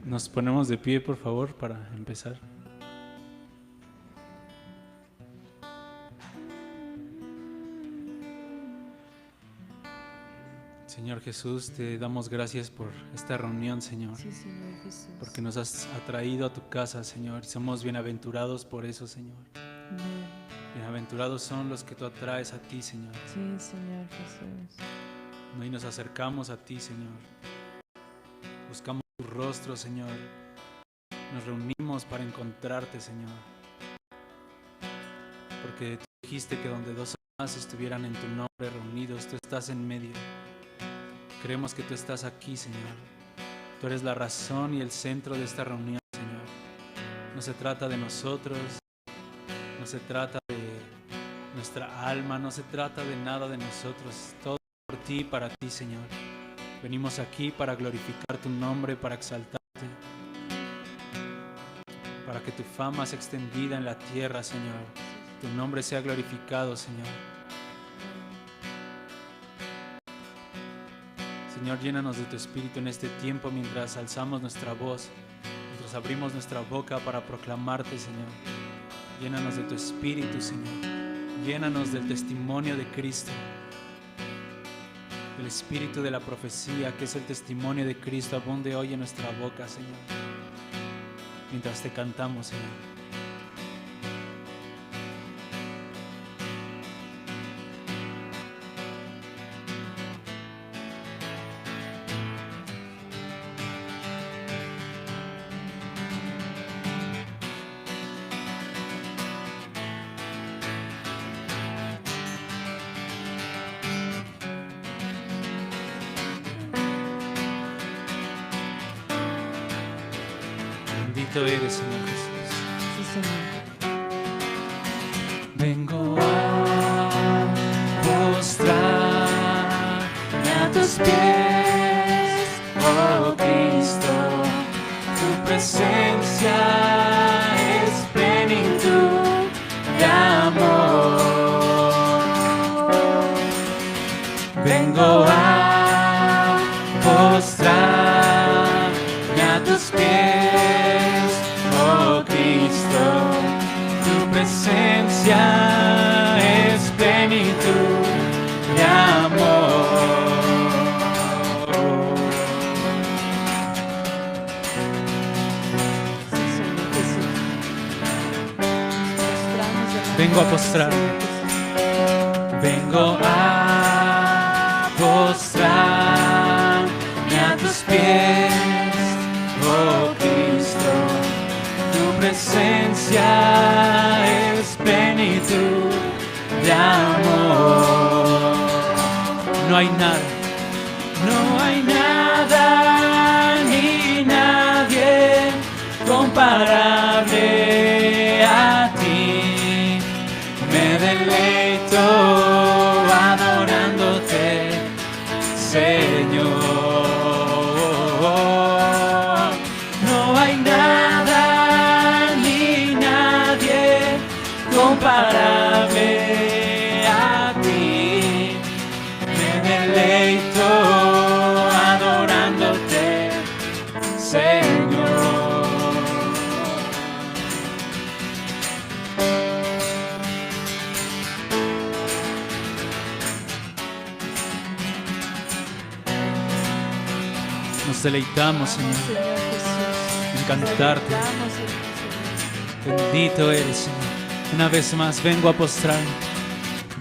Nos ponemos de pie, por favor, para empezar. Señor Jesús, te damos gracias por esta reunión, Señor. Sí, Señor Jesús. Porque nos has atraído a tu casa, Señor. Somos bienaventurados por eso, Señor. Amén. Bienaventurados son los que tú atraes a ti, Señor. Sí, Señor Jesús. Hoy nos acercamos a ti, Señor. Buscamos tu rostro, Señor. Nos reunimos para encontrarte, Señor. Porque tú dijiste que donde dos o más estuvieran en tu nombre reunidos, tú estás en medio. Creemos que tú estás aquí, Señor. Tú eres la razón y el centro de esta reunión, Señor. No se trata de nosotros, no se trata de nuestra alma, no se trata de nada de nosotros. Todo por ti y para ti, Señor. Venimos aquí para glorificar tu nombre, para exaltarte, para que tu fama sea extendida en la tierra, Señor. Tu nombre sea glorificado, Señor. Señor, llénanos de tu espíritu en este tiempo mientras alzamos nuestra voz, mientras abrimos nuestra boca para proclamarte, Señor. Llénanos de tu espíritu, Señor. Llénanos del testimonio de Cristo, el espíritu de la profecía, que es el testimonio de Cristo, abunde hoy en nuestra boca, Señor, mientras te cantamos, Señor. Bendito eres, Señor Jesús. Sí, Señor. Vengo a postrarme a tus pies, oh Cristo. Tu presencia es plenitud de amor. Vengo a postrarme a tus pies, oh Cristo. Tu presencia es plenitud de amor. Sí, Señor Jesús. Postramos delante Vengo a de ti, postrarme. Señor Jesús. Vengo a postrarme a tus pies, oh Cristo. Tu presencia es plenitud de amor. No hay nada, no hay nada ni nadie comparable a ti. Me deleito adorándote, Señor. No hay nada ni nadie comparable a ti. Me deleito adorándote, Señor. Nos deleitamos, Señor, Señor Jesús. en cantarte. Celebramos, Señor. Bendito eres, Señor. Una vez más vengo a postrarme.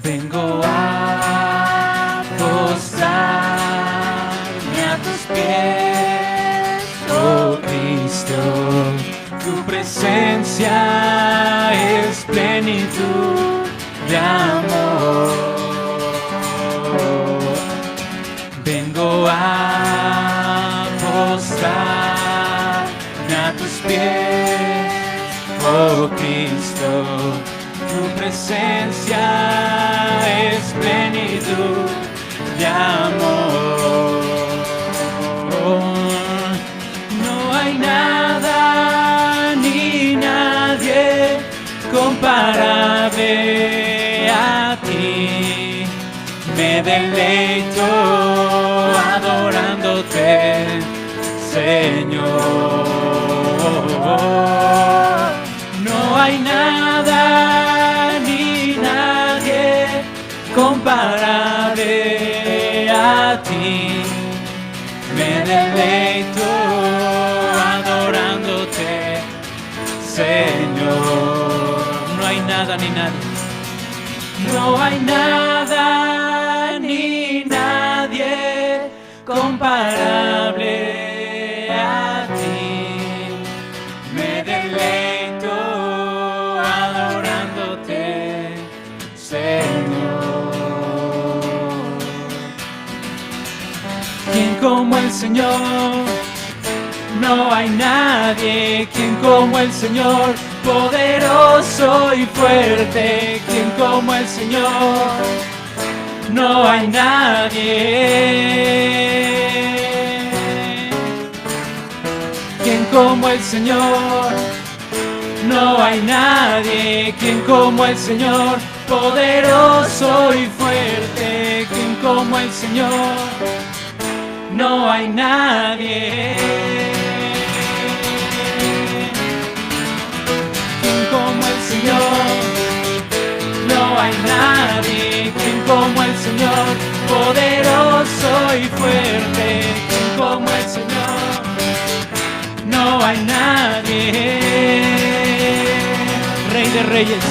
Vengo a postrarme a tus pies, oh Cristo. Tu presencia es plenitud de amor. Vengo a postrarme a tus pies, oh Cristo. Tu presencia es plenitud de amor. No hay nada ni nadie comparable a ti. Me deleito adorándote, Señor. deleito adorándote, Señor. No hay nada ni nadie, no hay nada ni nadie comparable a ti. Me deleito adorándote, Señor. ¿Quién como el Señor? No hay nadie. ¿Quién como el Señor? Poderoso y fuerte. ¿Quién como el Señor? No hay nadie. ¿Quién como el Señor? No hay nadie. ¿Quién como el Señor? Poderoso y fuerte. ¿Quién como el Señor? No hay nadie. ¿Quién como el Señor? No hay nadie. ¿Quién como el Señor? Poderoso y fuerte. ¿Quién como el Señor? No hay nadie. Rey de reyes,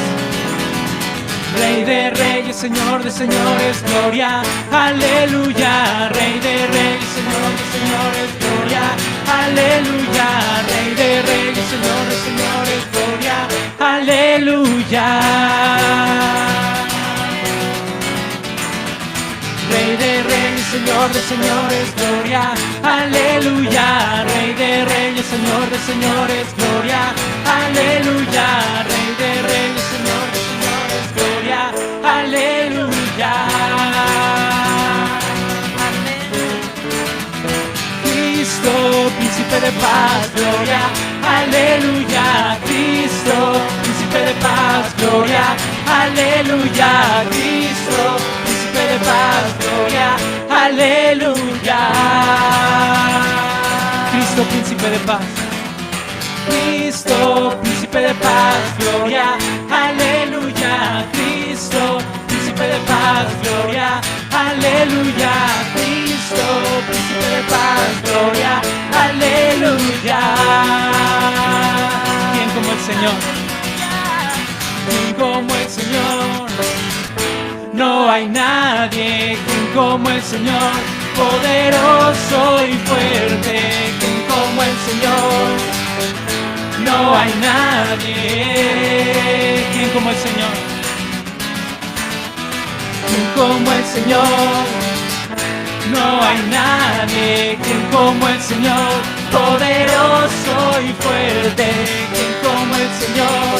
Rey de reyes, Señor de señores, gloria, aleluya. Rey de reyes, Señor de señores, gloria, aleluya. Rey de reyes, Señor de señores, gloria, aleluya. Rey de reyes, Señor de señores, gloria, aleluya. Rey de reyes, Señor de señores, gloria, aleluya. Rey de reyes, Señor de señores, gloria, aleluya. Cristo, príncipe de paz, gloria, aleluya. Cristo, príncipe de paz, gloria, aleluya. Cristo, príncipe de paz, gloria, aleluya. Cristo, príncipe de paz. Cristo, príncipe de paz, gloria, aleluya. Cristo, príncipe de paz, gloria, aleluya. Cristo, príncipe de paz, gloria, aleluya. ¿Quién como el Señor? ¿Quién como el Señor? No hay nadie. ¿Quién como el Señor? Poderoso y fuerte. ¿Quién como el Señor? No hay nadie. ¿Quién como el Señor? ¿Quién como el Señor? No hay nadie. ¿Quién como el Señor? Poderoso y fuerte. ¿Quién como el Señor?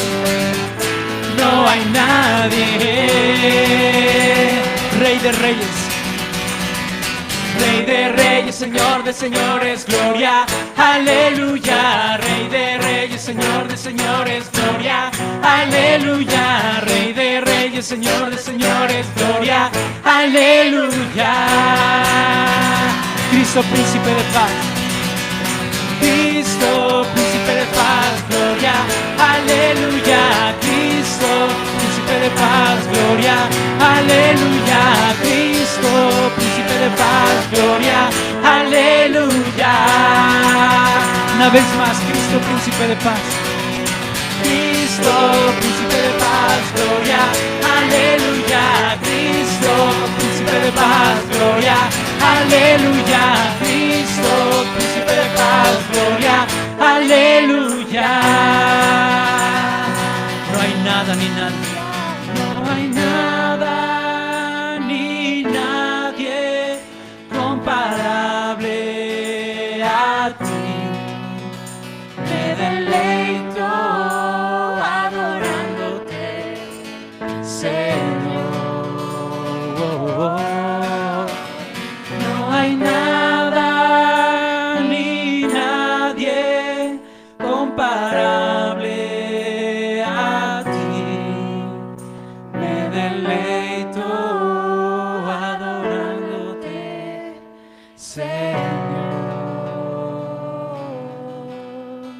No hay nadie. Rey de reyes, Rey de reyes, Señor de señores, gloria, aleluya. Rey de reyes, Señor de señores, gloria, aleluya. Rey de reyes, Señor de señores, gloria, aleluya. Cristo, príncipe de paz. Cristo, príncipe de paz, gloria, aleluya. Cristo, príncipe de paz, gloria, aleluya. Cristo, príncipe de paz, gloria, aleluya. Una vez más, Cristo, príncipe de paz. Cristo, príncipe de paz, gloria, aleluya. Cristo, príncipe de paz, gloria, aleluya. Cristo, príncipe de paz, gloria, aleluya. No hay nada ni nadie, no hay nada ni nadie comparable a ti. Me deleito adorándote, Señor. No hay nada ni nadie comparable a ti. Me deleito adorándote, Señor.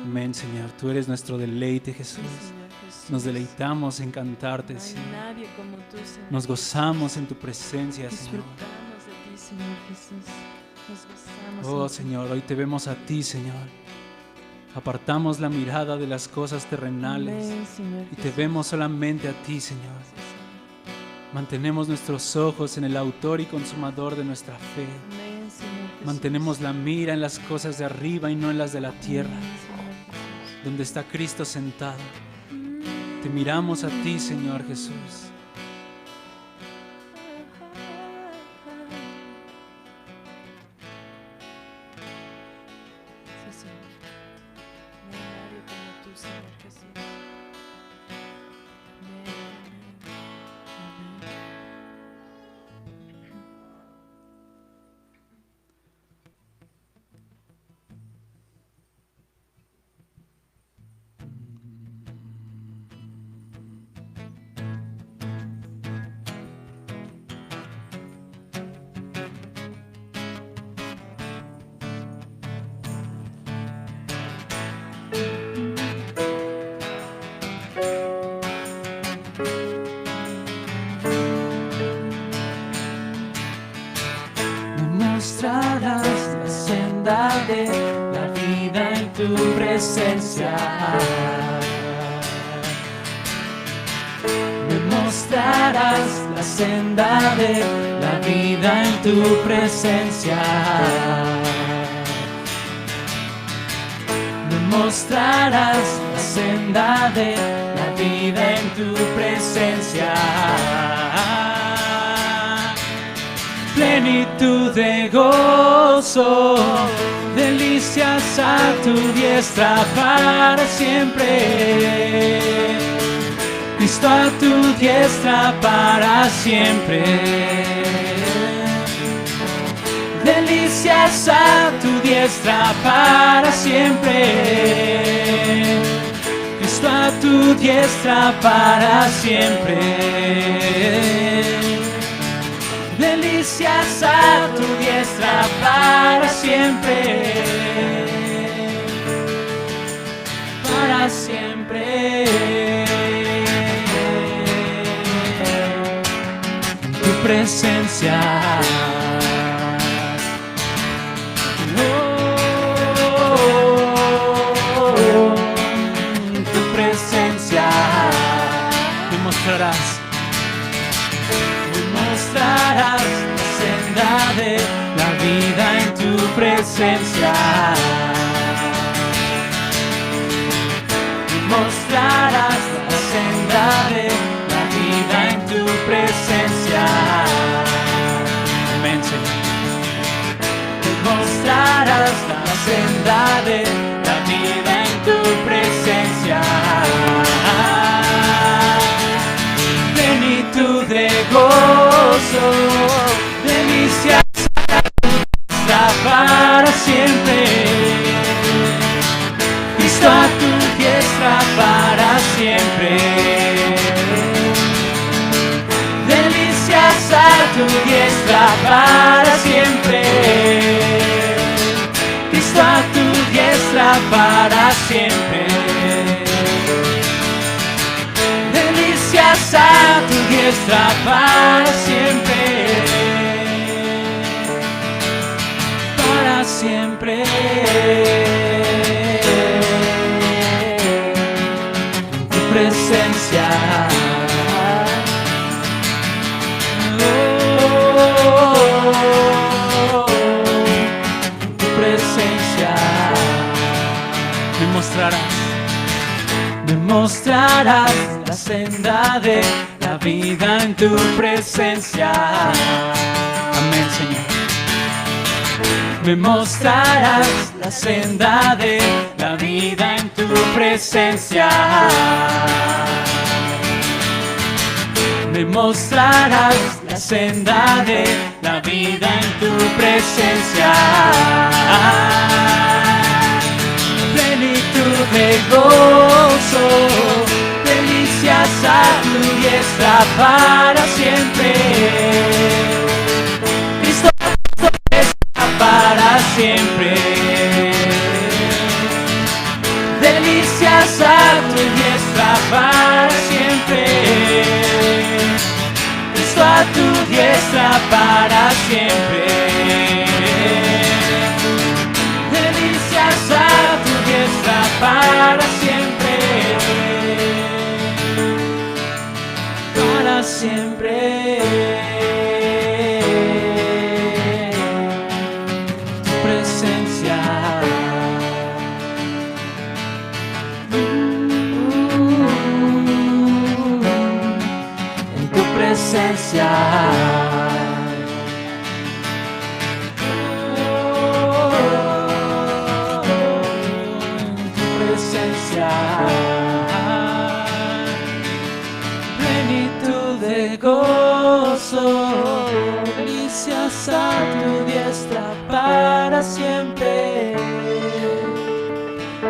Amén, Señor. Tú eres nuestro deleite, Jesús. Sí, Señor Jesús. Nos deleitamos en cantarte, No hay Señor. nadie como tú, Señor. Nos gozamos en tu presencia, Señor. Disfrutamos de ti, Señor Jesús. Nos gozamos confiamos Oh en ti. Señor, hoy te vemos a ti, Señor. Apartamos la mirada de las cosas terrenales Amén, Señor y te Jesús. vemos solamente a ti, Señor. Mantenemos nuestros ojos en el autor y consumador de nuestra fe. Amén, Señor Jesús. Mantenemos la mira en las cosas de arriba y no en las de la tierra, Amén, Señor Jesús. donde está Cristo sentado. Te miramos a ti, Señor Jesús. Sí, Señor. No hay nadie como tú, Señor Jesús. Amén, amén, amén. Me mostrarás la senda de la vida en tu presencia. Me mostrarás la senda de la vida en tu presencia. Me mostrarás la senda de la vida en tu presencia. Plenitud de gozo, delicias a tu diestra para siempre. Cristo a tu diestra para siempre. Delicias a tu diestra para siempre. Cristo a tu diestra para siempre. Delicias a tu diestra para siempre, para siempre. En tu presencia, en tu presencia, me mostrarás la senda de la vida en tu presencia. Mostrarás la senda de la vida en tu presencia. Amén, Señor. Mostrarás la senda de la vida en tu presencia. Plenitud de gozo, delicias para siempre. Cristo a tu diestra para siempre. Delicias a tu diestra para siempre. Cristo a tu diestra para siempre. Delicias a tu diestra para siempre, para siempre. En tu presencia, en tu presencia, me mostrarás la senda de la vida en tu presencia. Amén, Señor. Me mostrarás la senda de la vida en tu presencia. Me mostrarás la senda de la vida en tu presencia. Plenitud de gozo, delicias a tu diestra para siempre. Cristo está para siempre. Delicias a tu diestra para siempre. Cristo a tu diestra para siempre. para siempre.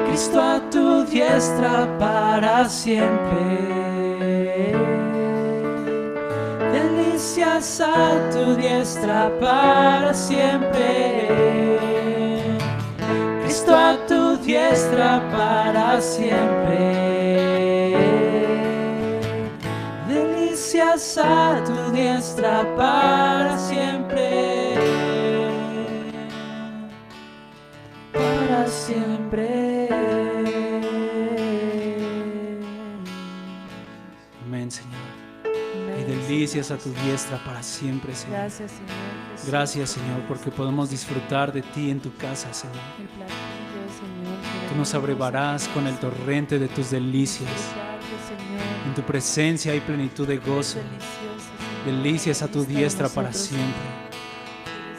Cristo a tu diestra para siempre. Delicias a tu diestra para siempre. Cristo a tu diestra para siempre. Delicias a tu diestra para siempre. Para siempre. Amén, Señor. Y delicias a tu diestra para siempre, Señor. Gracias, Señor Jesús. Gracias, Señor, porque podemos disfrutar de ti en tu casa, Señor. El platillo, Señor, que Tú nos abrevarás con el torrente de tus delicias. disfrutarte, Señor. En tu presencia hay plenitud de gozo. Delicioso, Señor. Delicias a tu Está en diestra para nosotros, siempre.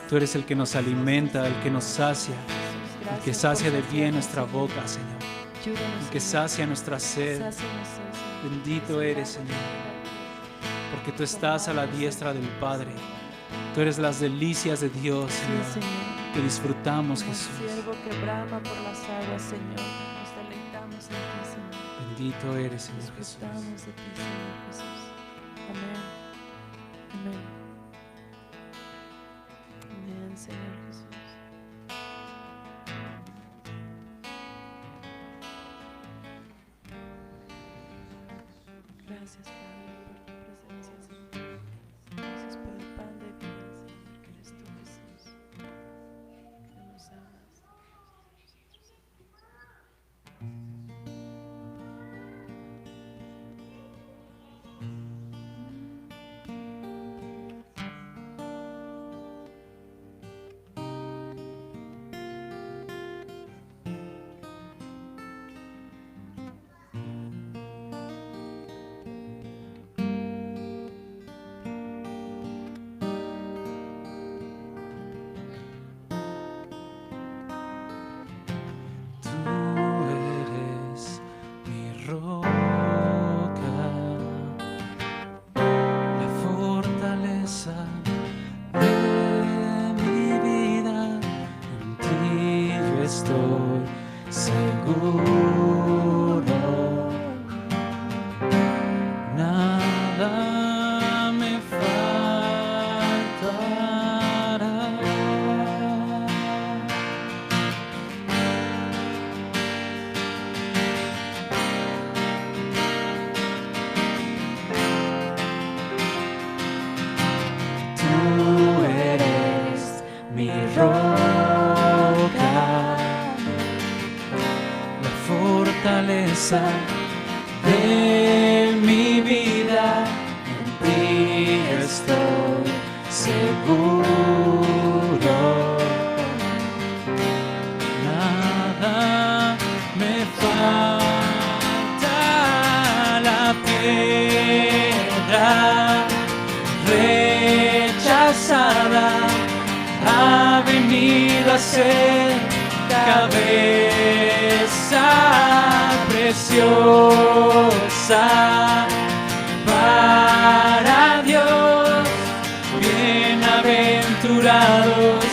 Tú eres el que nos alimenta, el que nos sacia, el que sacia de bien nuestra boca, Señor. El que sacia nuestra sed. Bendito eres, Señor, porque tú estás a la diestra del Padre. Tú eres las delicias de Dios, Señor, que disfrutamos, Jesús. Siervo que brama por las aguas, Señor. Nos deleitamos en ti, Señor. Bendito eres, Señor Jesús. Disfrutamos de ti, Señor Jesús. Amén. Amén. Amén, Señor Jesús. Gracias, Padre, por tu presencia, Señor. Gracias por el pan de vida, Señor, que eres tú, Jesús. Que nos amas. De mi vida, en ti estoy seguro. Nada me falta. La piedra rechazada ha venido a ser cabeza preciosa para Dios. Bienaventurados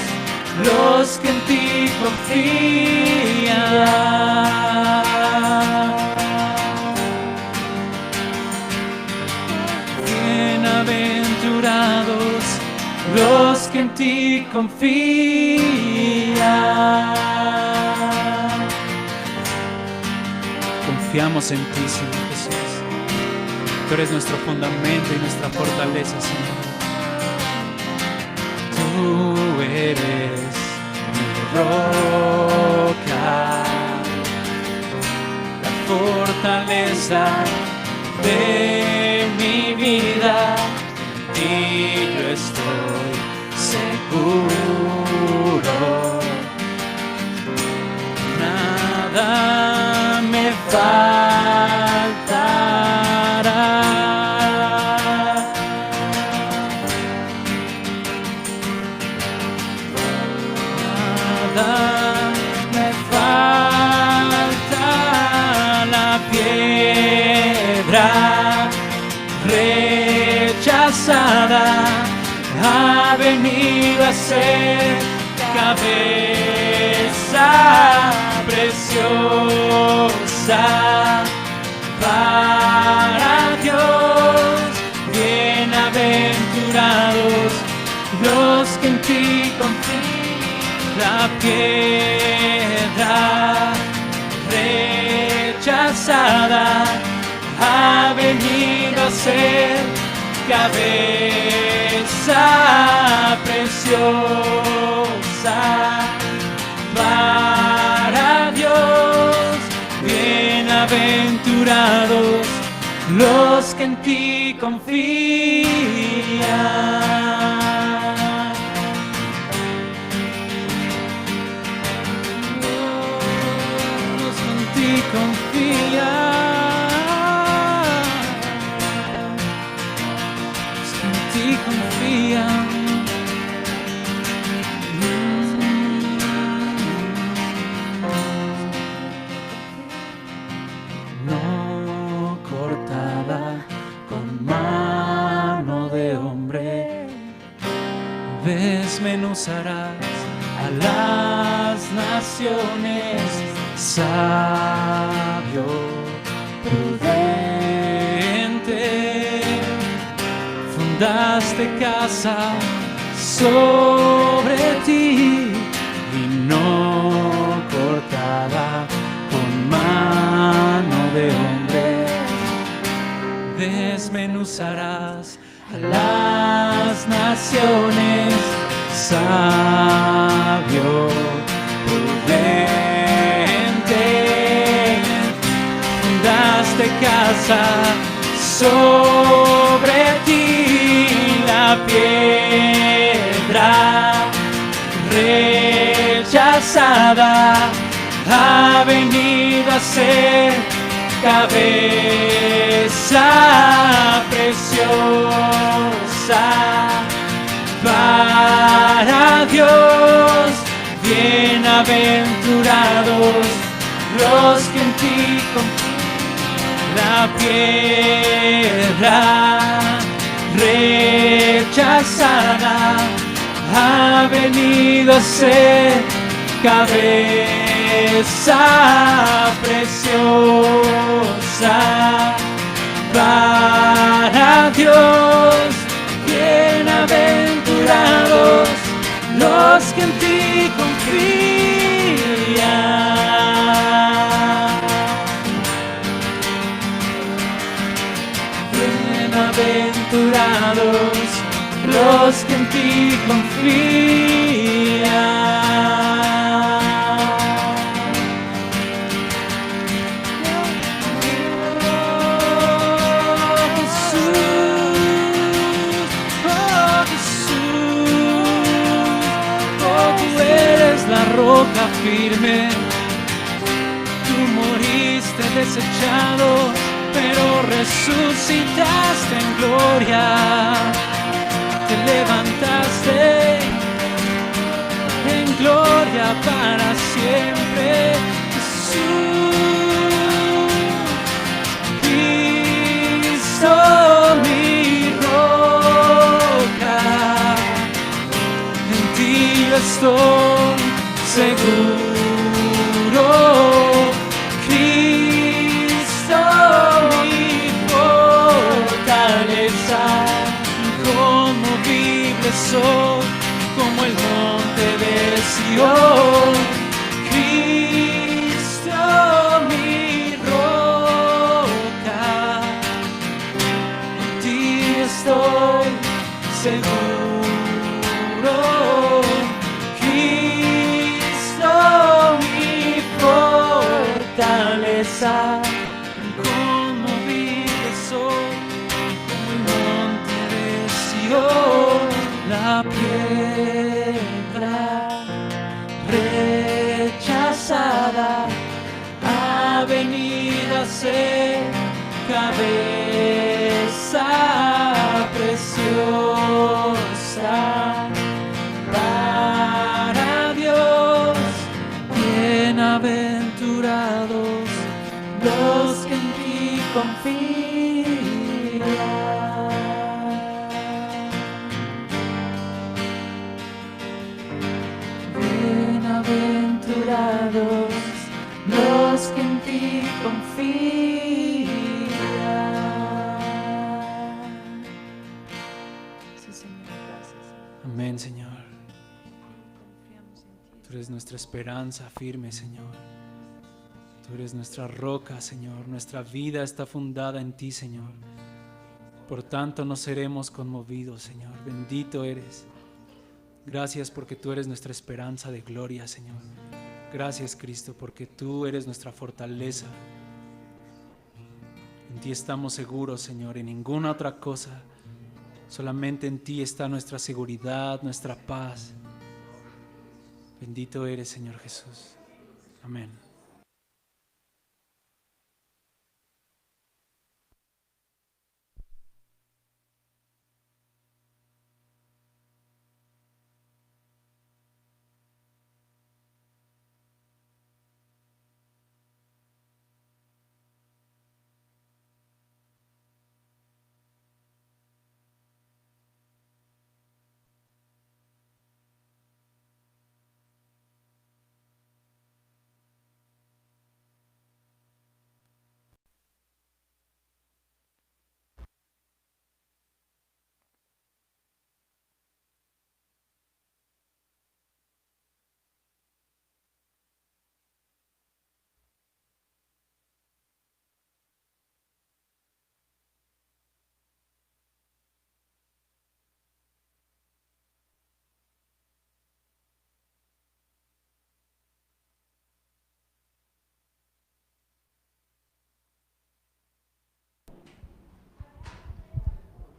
los que en ti confían. Bienaventurados los que en ti confían. Confiamos en ti, Señor Jesús. Tú eres nuestro fundamento y nuestra fortaleza, Señor. Tú eres mi roca, la fortaleza de mi vida. En ti yo estoy seguro. Nada me faltará. Nada me falta. La piedra rechazada ha venido a ser cabeza preciosa para Dios. Bienaventurados los que en ti confían. La piedra rechazada ha venido a ser cabeza preciosa para Dios. Bienaventurados los que en ti confían. Los que en ti confían. Los que en ti confían. No cortada con mano de hombre, desmenuzarás a las naciones. Sabio, prudente, fundaste casa sobre ti y no cortada con mano de hombre. Desmenuzarás a las naciones. Sabio, prudente, fundaste casa sobre ti. La piedra rechazada ha venido a ser cabeza preciosa para Dios. Bienaventurados los que en ti confían. La piedra rechazada ha venido a ser cabeza preciosa para Dios. Bienaventurados los que en ti confían. Bienaventurados los que en ti confían. La roca firme, tú moriste desechado, pero resucitaste en gloria, te levantaste en gloria para siempre. Jesús, Cristo mi roca, en ti yo estoy seguro. Cristo mi fortaleza, inconmovible soy como el monte de Sión. Cristo mi roca, en ti estoy seguro. Inconmovible soy como el monte de Sión. La piedra rechazada ha venido a ser cabeza preciosa para Dios. Bienaventurados los que en ti confían. Bienaventurados los que en ti confían. Sí, Señor, gracias. Amén, Señor. Confiamos en ti. Tú eres nuestra esperanza firme, Señor. Tú eres nuestra roca, Señor. Nuestra vida está fundada en ti, Señor. Por tanto, no seremos conmovidos, Señor. Bendito eres. Gracias porque tú eres nuestra esperanza de gloria, Señor. Gracias, Cristo, porque tú eres nuestra fortaleza. En ti estamos seguros, Señor, en ninguna otra cosa. Solamente en ti está nuestra seguridad, nuestra paz. Bendito eres, Señor Jesús. Amén.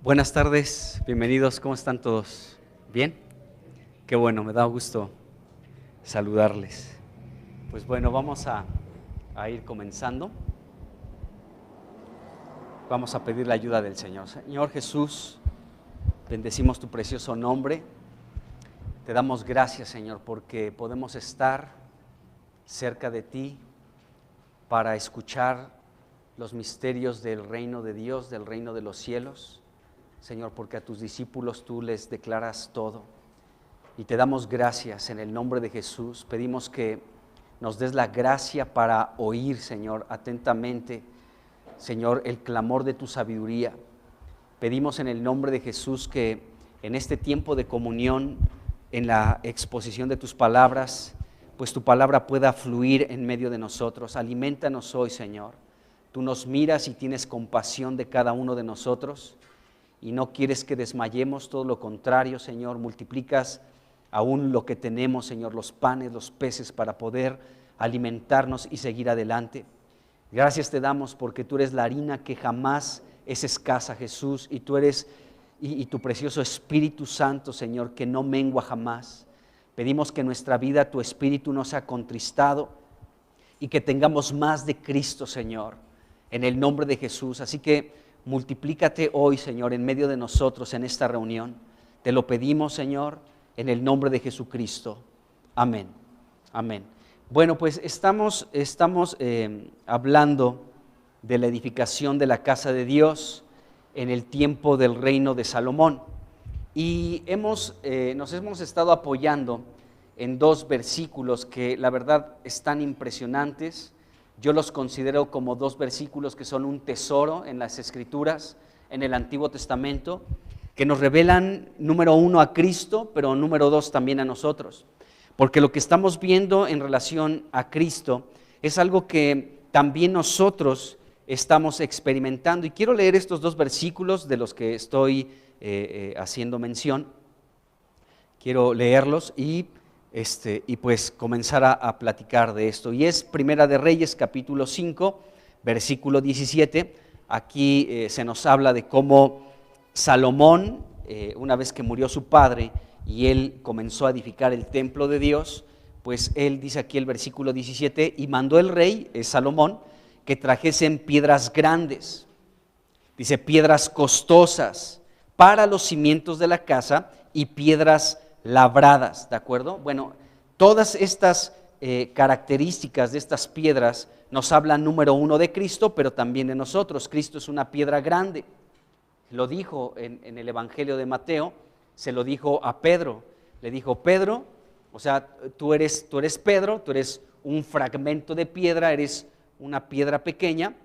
Buenas tardes, bienvenidos, ¿cómo están todos? ¿Bien? Qué bueno, me da gusto saludarles. Pues bueno, vamos a ir comenzando. Vamos a pedir la ayuda del Señor. Señor Jesús, bendecimos tu precioso nombre. Te damos gracias, Señor, porque podemos estar cerca de ti para escuchar los misterios del reino de Dios, del reino de los cielos. Señor, porque a tus discípulos tú les declaras todo. Y te damos gracias en el nombre de Jesús. Pedimos que nos des la gracia para oír, Señor, atentamente, Señor, el clamor de tu sabiduría. Pedimos en el nombre de Jesús que en este tiempo de comunión, en la exposición de tus palabras, pues tu palabra pueda fluir en medio de nosotros. Aliméntanos hoy, Señor. Tú nos miras y tienes compasión de cada uno de nosotros. Y no quieres que desmayemos, todo lo contrario, Señor, multiplicas aún lo que tenemos, Señor, los panes, los peces, para poder alimentarnos y seguir adelante. Gracias te damos porque tú eres la harina que jamás es escasa, Jesús, y tú eres, y tu precioso Espíritu Santo, Señor, que no mengua jamás. Pedimos que en nuestra vida tu Espíritu no sea contristado y que tengamos más de Cristo, Señor, en el nombre de Jesús. Así que multiplícate hoy, Señor, en medio de nosotros en esta reunión. Te lo pedimos, Señor, en el nombre de Jesucristo. Amén. Amén. Bueno, pues estamos hablando de la edificación de la casa de Dios en el tiempo del reino de Salomón. Y nos hemos estado apoyando en dos versículos que la verdad están impresionantes. Yo los considero como dos versículos que son un tesoro en las Escrituras, en el Antiguo Testamento, que nos revelan, número uno, a Cristo, pero número dos, también a nosotros. Porque lo que estamos viendo en relación a Cristo es algo que también nosotros estamos experimentando. Y quiero leer estos dos versículos de los que estoy haciendo mención. Quiero leerlos y pues comenzar a platicar de esto. Y es Primera de Reyes, capítulo 5, versículo 17. Aquí se nos habla de cómo Salomón, una vez que murió su padre y él comenzó a edificar el templo de Dios, pues él dice aquí el versículo 17, y mandó el rey, Salomón, que trajesen piedras grandes, dice piedras costosas para los cimientos de la casa y piedras labradas, ¿de acuerdo? Bueno, todas estas características de estas piedras nos hablan, número uno, de Cristo, pero también de nosotros. Cristo es una piedra grande. Lo dijo en el Evangelio de Mateo, se lo dijo a Pedro. Le dijo, Pedro, o sea, tú eres Pedro, tú eres un fragmento de piedra, eres una piedra pequeña,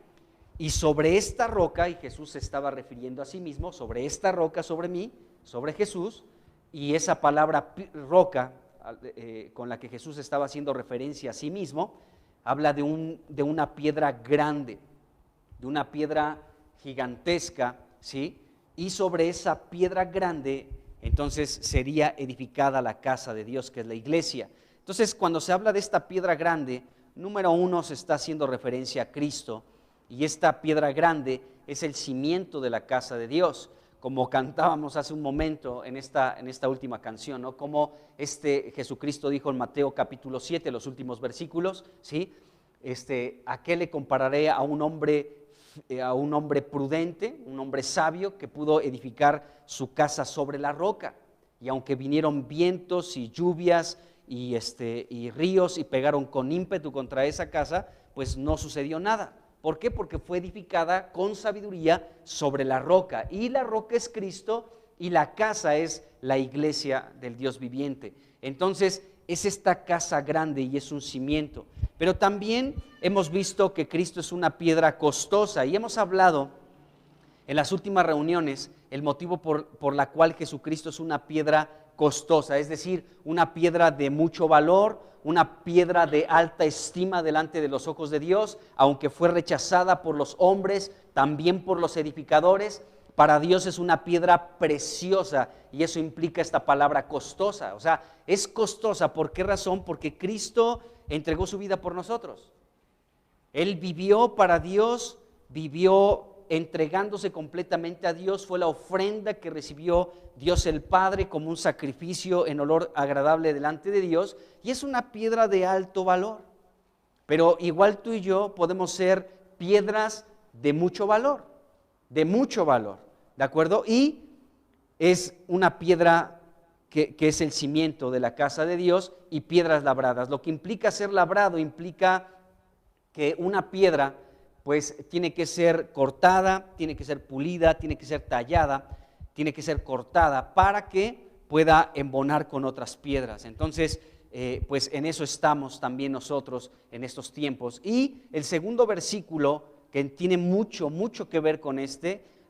y sobre esta roca, y Jesús se estaba refiriendo a sí mismo, sobre esta roca, sobre mí, sobre Jesús, y esa palabra roca con la que Jesús estaba haciendo referencia a sí mismo, habla de una piedra grande, de una piedra gigantesca, ¿sí? Y sobre esa piedra grande, entonces sería edificada la casa de Dios, que es la iglesia. Entonces, cuando se habla de esta piedra grande, número uno, se está haciendo referencia a Cristo, y esta piedra grande es el cimiento de la casa de Dios, como cantábamos hace un momento en esta última canción, ¿no? Como Jesucristo dijo en Mateo capítulo 7, los últimos versículos, ¿sí? ¿A qué le compararé? A un hombre prudente, un hombre sabio que pudo edificar su casa sobre la roca, y aunque vinieron vientos y lluvias y ríos y pegaron con ímpetu contra esa casa, pues no sucedió nada. ¿Por qué? Porque fue edificada con sabiduría sobre la roca, y la roca es Cristo y la casa es la iglesia del Dios viviente. Entonces es esta casa grande y es un cimiento, pero también hemos visto que Cristo es una piedra costosa, y hemos hablado en las últimas reuniones el motivo por la cual Jesucristo es una piedra costosa, es decir, una piedra de mucho valor, una piedra de alta estima delante de los ojos de Dios, aunque fue rechazada por los hombres, también por los edificadores. Para Dios es una piedra preciosa, y eso implica esta palabra costosa. O sea, es costosa. ¿Por qué razón? Porque Cristo entregó su vida por nosotros. Él vivió para Dios, vivió entregándose completamente a Dios, fue la ofrenda que recibió Dios el Padre como un sacrificio en olor agradable delante de Dios, y es una piedra de alto valor. Pero igual tú y yo podemos ser piedras de mucho valor, ¿de acuerdo? Y es una piedra que es el cimiento de la casa de Dios, y piedras labradas. Lo que implica ser labrado implica que una piedra pues tiene que ser cortada, tiene que ser pulida, tiene que ser tallada, tiene que ser cortada para que pueda embonar con otras piedras. Entonces, pues en eso estamos también nosotros en estos tiempos. Y el segundo versículo, que tiene mucho que ver con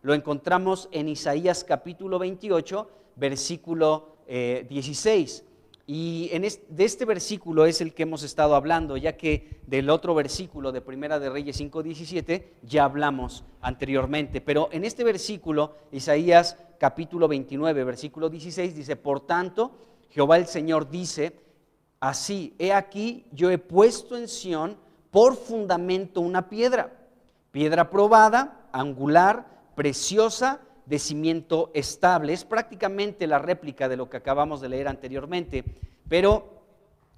lo encontramos en Isaías capítulo 28, versículo 16. Y de este versículo es el que hemos estado hablando, ya que del otro versículo de Primera de Reyes 5:17 ya hablamos anteriormente. Pero en este versículo, Isaías capítulo 29, versículo 16, dice: por tanto, Jehová el Señor dice así: he aquí, yo he puesto en Sión por fundamento una piedra probada, angular, preciosa, de cimiento estable. Es prácticamente la réplica de lo que acabamos de leer anteriormente, pero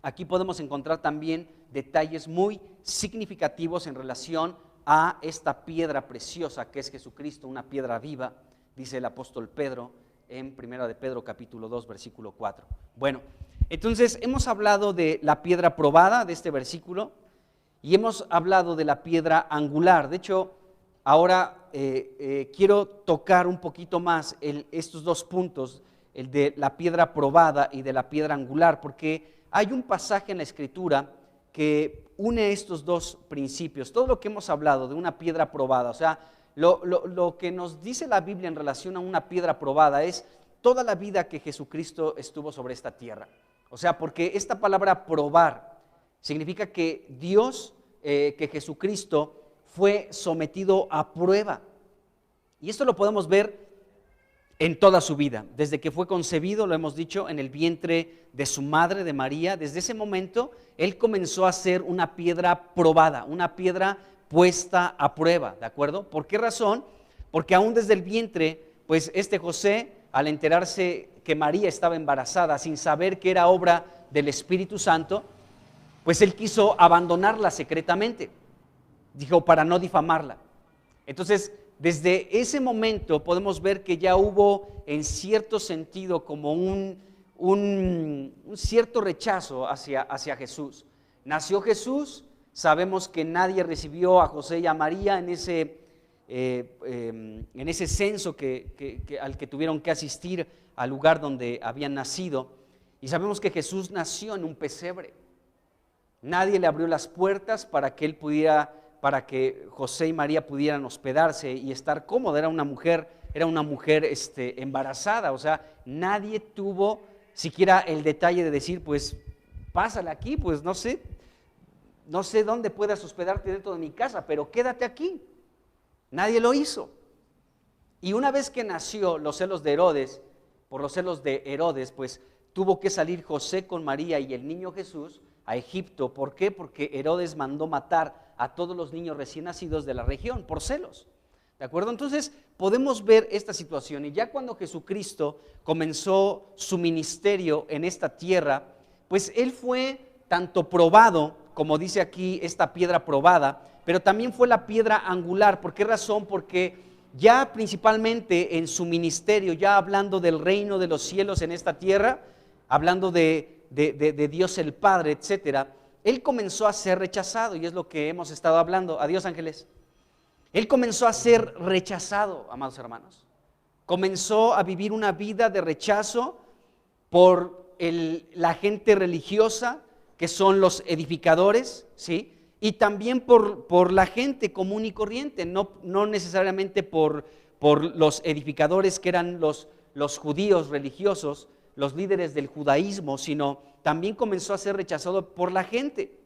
aquí podemos encontrar también detalles muy significativos en relación a esta piedra preciosa que es Jesucristo, una piedra viva, dice el apóstol Pedro en Primera de Pedro capítulo 2, versículo 4. Bueno, entonces hemos hablado de la piedra probada de este versículo, y hemos hablado de la piedra angular. De hecho, ahora quiero tocar un poquito más estos dos puntos, el de la piedra probada y de la piedra angular, porque hay un pasaje en la Escritura que une estos dos principios. Todo lo que hemos hablado de una piedra probada, o sea, lo que nos dice la Biblia en relación a una piedra probada es toda la vida que Jesucristo estuvo sobre esta tierra. O sea, porque esta palabra probar significa que Dios, que Jesucristo fue sometido a prueba. Y esto lo podemos ver en toda su vida, desde que fue concebido, lo hemos dicho, en el vientre de su madre, de María. Desde ese momento, Él comenzó a ser una piedra probada, una piedra puesta a prueba, ¿de acuerdo? ¿Por qué razón? Porque aún desde el vientre, pues José, al enterarse que María estaba embarazada, sin saber que era obra del Espíritu Santo, pues él quiso abandonarla secretamente. Dijo, para no difamarla. Entonces, desde ese momento podemos ver que ya hubo en cierto sentido como un cierto rechazo hacia Jesús. Nació Jesús, sabemos que nadie recibió a José y a María en ese censo al que tuvieron que asistir al lugar donde habían nacido. Y sabemos que Jesús nació en un pesebre. Nadie le abrió las puertas para para que José y María pudieran hospedarse y estar cómoda. Era una mujer embarazada, o sea, nadie tuvo siquiera el detalle de decir, pues, pásala aquí, pues no sé dónde puedas hospedarte dentro de mi casa, pero quédate aquí. Nadie lo hizo. Y una vez que nació por los celos de Herodes, pues tuvo que salir José con María y el niño Jesús a Egipto. ¿Por qué? Porque Herodes mandó matar a todos los niños recién nacidos de la región por celos. ¿De acuerdo? Entonces podemos ver esta situación, y ya cuando Jesucristo comenzó su ministerio en esta tierra, pues Él fue tanto probado, como dice aquí esta piedra probada, pero también fue la piedra angular. ¿Por qué razón? Porque ya principalmente en su ministerio, ya hablando del reino de los cielos en esta tierra, hablando de Dios el Padre, etcétera, Él comenzó a ser rechazado, y es lo que hemos estado hablando. Adiós, ángeles. Él comenzó a ser rechazado, amados hermanos. Comenzó a vivir una vida de rechazo por la gente religiosa, que son los edificadores, ¿sí? Y también por la gente común y corriente, no necesariamente por los edificadores que eran los judíos religiosos, los líderes del judaísmo, sino también comenzó a ser rechazado por la gente,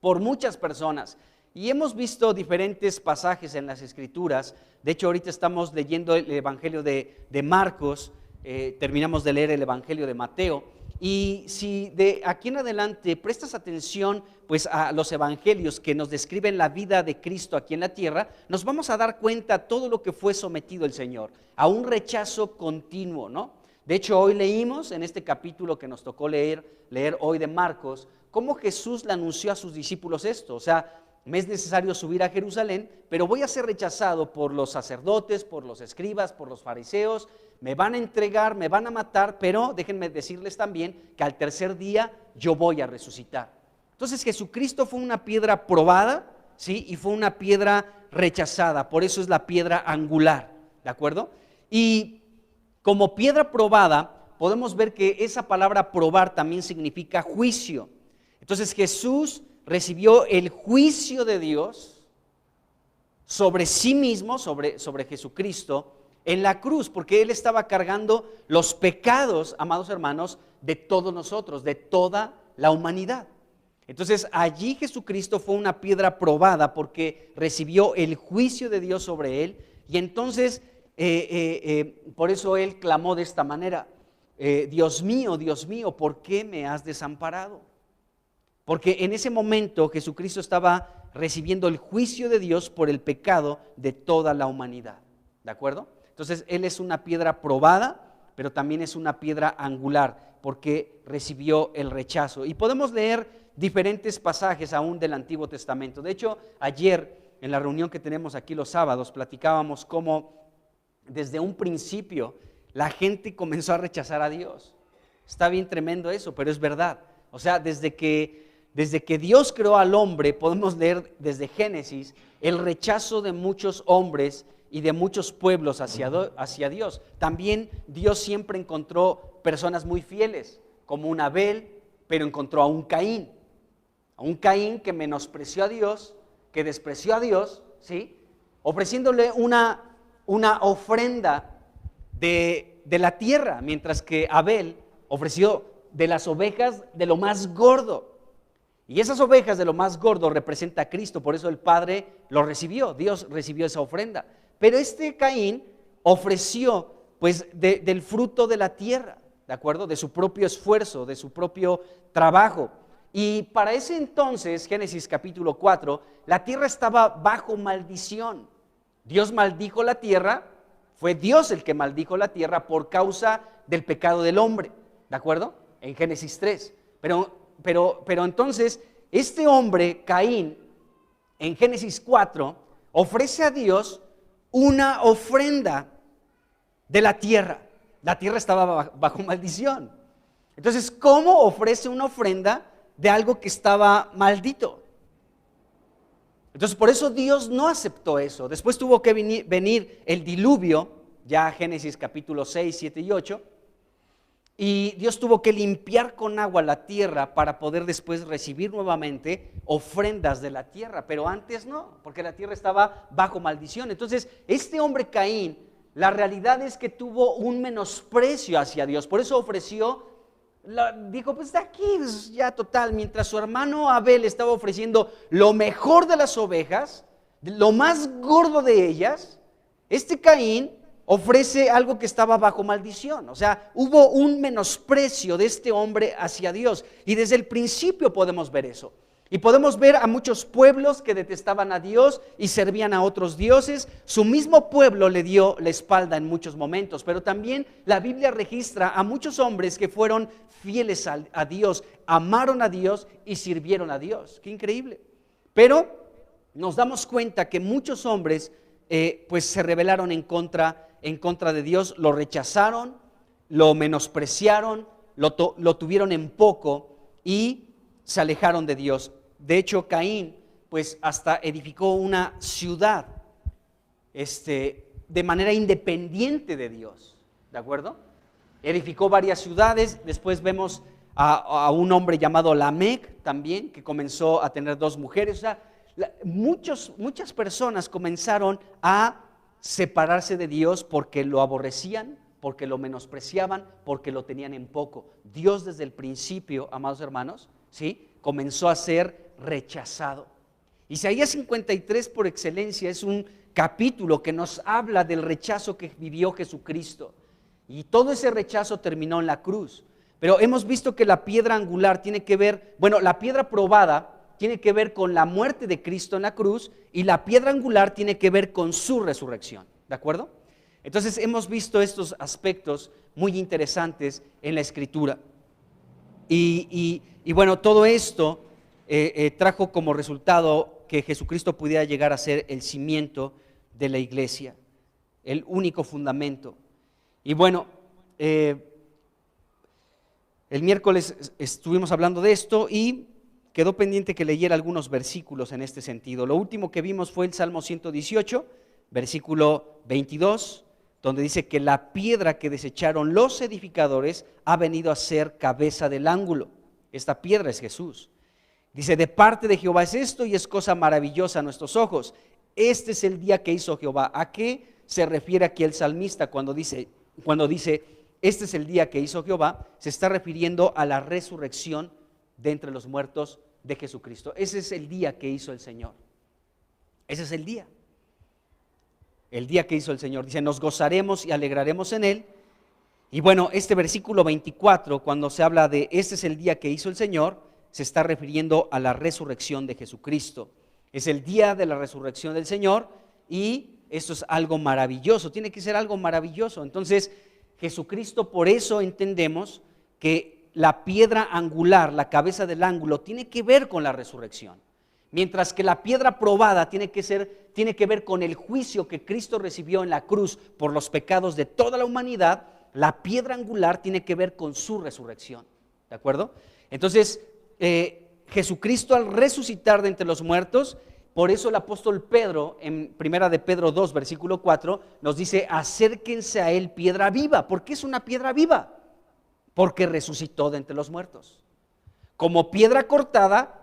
por muchas personas. Y hemos visto diferentes pasajes en las Escrituras. De hecho, ahorita estamos leyendo el Evangelio de Marcos, terminamos de leer el Evangelio de Mateo. Y si de aquí en adelante prestas atención pues a los evangelios que nos describen la vida de Cristo aquí en la tierra, nos vamos a dar cuenta todo lo que fue sometido el Señor a un rechazo continuo, ¿no? De hecho, hoy leímos en este capítulo que nos tocó leer hoy de Marcos, cómo Jesús le anunció a sus discípulos esto. O sea, me es necesario subir a Jerusalén, pero voy a ser rechazado por los sacerdotes, por los escribas, por los fariseos. Me van a entregar, me van a matar, pero déjenme decirles también que al tercer día yo voy a resucitar. Entonces Jesucristo fue una piedra probada, ¿sí? Y fue una piedra rechazada, por eso es la piedra angular, ¿de acuerdo? Y como piedra probada, podemos ver que esa palabra probar también significa juicio. Entonces Jesús recibió el juicio de Dios sobre sí mismo, sobre Jesucristo, en la cruz, porque Él estaba cargando los pecados, amados hermanos, de todos nosotros, de toda la humanidad. Entonces allí Jesucristo fue una piedra probada porque recibió el juicio de Dios sobre Él, y entonces por eso Él clamó de esta manera: Dios mío, ¿por qué me has desamparado? Porque en ese momento Jesucristo estaba recibiendo el juicio de Dios por el pecado de toda la humanidad, ¿de acuerdo? Entonces Él es una piedra probada, pero también es una piedra angular, porque recibió el rechazo. Y podemos leer diferentes pasajes aún del Antiguo Testamento. De hecho, ayer en la reunión que tenemos aquí los sábados, platicábamos cómo desde un principio la gente comenzó a rechazar a Dios. Está bien tremendo eso, pero es verdad. O sea, desde que Dios creó al hombre, podemos leer desde Génesis el rechazo de muchos hombres y de muchos pueblos hacia Dios. También Dios siempre encontró personas muy fieles, como un Abel, pero encontró a un Caín que menospreció a Dios, que despreció a Dios, ¿sí? Ofreciéndole una ofrenda de la tierra, mientras que Abel ofreció de las ovejas de lo más gordo. Y esas ovejas de lo más gordo representa a Cristo, por eso el Padre lo recibió, Dios recibió esa ofrenda. Pero este Caín ofreció pues del fruto de la tierra, ¿de acuerdo? De su propio esfuerzo, de su propio trabajo. Y para ese entonces, Génesis capítulo 4, la tierra estaba bajo maldición. Dios maldijo la tierra, fue Dios el que maldijo la tierra por causa del pecado del hombre, ¿de acuerdo? En Génesis 3. Pero entonces, este hombre, Caín, en Génesis 4, ofrece a Dios una ofrenda de la tierra. La tierra estaba bajo maldición. Entonces, ¿cómo ofrece una ofrenda de algo que estaba maldito? Entonces, por eso Dios no aceptó eso. Después tuvo que venir el diluvio, ya Génesis capítulo 6, 7 y 8. Y Dios tuvo que limpiar con agua la tierra para poder después recibir nuevamente ofrendas de la tierra, pero antes no, porque la tierra estaba bajo maldición. Entonces, este hombre Caín, la realidad es que tuvo un menosprecio hacia Dios, por eso dijo, pues de aquí ya total, mientras su hermano Abel estaba ofreciendo lo mejor de las ovejas, lo más gordo de ellas, este Caín ofrece algo que estaba bajo maldición. O sea, hubo un menosprecio de este hombre hacia Dios, y desde el principio podemos ver eso. Y podemos ver a muchos pueblos que detestaban a Dios y servían a otros dioses. Su mismo pueblo le dio la espalda en muchos momentos, pero también la Biblia registra a muchos hombres que fueron fieles a Dios, amaron a Dios y sirvieron a Dios. Qué increíble. Pero nos damos cuenta que muchos hombres pues se rebelaron en contra de Dios, lo rechazaron, lo menospreciaron, lo tuvieron en poco y se alejaron de Dios. De hecho, Caín pues hasta edificó una ciudad de manera independiente de Dios, ¿de acuerdo? Edificó varias ciudades. Después vemos a un hombre llamado Lamec también, que comenzó a tener 2 mujeres. O sea, muchas personas comenzaron a separarse de Dios porque lo aborrecían, porque lo menospreciaban, porque lo tenían en poco. Dios desde el principio, amados hermanos, ¿sí?, comenzó a ser rechazado. Isaías 53 por excelencia es un capítulo que nos habla del rechazo que vivió Jesucristo, y todo ese rechazo terminó en la cruz. Pero hemos visto que la piedra angular tiene que ver, la piedra probada tiene que ver con la muerte de Cristo en la cruz, y la piedra angular tiene que ver con su resurrección, ¿de acuerdo? Entonces hemos visto estos aspectos muy interesantes en la Escritura. Y bueno, todo esto trajo como resultado que Jesucristo pudiera llegar a ser el cimiento de la iglesia, el único fundamento. Y bueno, el miércoles estuvimos hablando de esto y quedó pendiente que leyera algunos versículos en este sentido. Lo último que vimos fue el Salmo 118, versículo 22, donde dice que la piedra que desecharon los edificadores ha venido a ser cabeza del ángulo. Esta piedra es Jesús. Dice, de parte de Jehová es esto y es cosa maravillosa a nuestros ojos. Este es el día que hizo Jehová. ¿A qué se refiere aquí el salmista cuando dice, este es el día que hizo Jehová? Se está refiriendo a la resurrección de entre los muertos de Jesucristo. Ese es el día que hizo el Señor. Ese es el día que hizo el Señor. Dice, nos gozaremos y alegraremos en él. Y bueno, este versículo 24, cuando se habla de este es el día que hizo el Señor, se está refiriendo a la resurrección de Jesucristo. Es el día de la resurrección del Señor, y esto es algo maravilloso, tiene que ser algo maravilloso. Entonces, Jesucristo, por eso entendemos que la piedra angular, la cabeza del ángulo, tiene que ver con la resurrección. Mientras que la piedra probada tiene que ver con el juicio que Cristo recibió en la cruz por los pecados de toda la humanidad, la piedra angular tiene que ver con su resurrección, ¿de acuerdo? Entonces, Jesucristo al resucitar de entre los muertos, por eso el apóstol Pedro, en 1 de Pedro 2, versículo 4, nos dice, acérquense a él piedra viva. ¿Por qué es una piedra viva? Porque resucitó de entre los muertos. Como piedra cortada,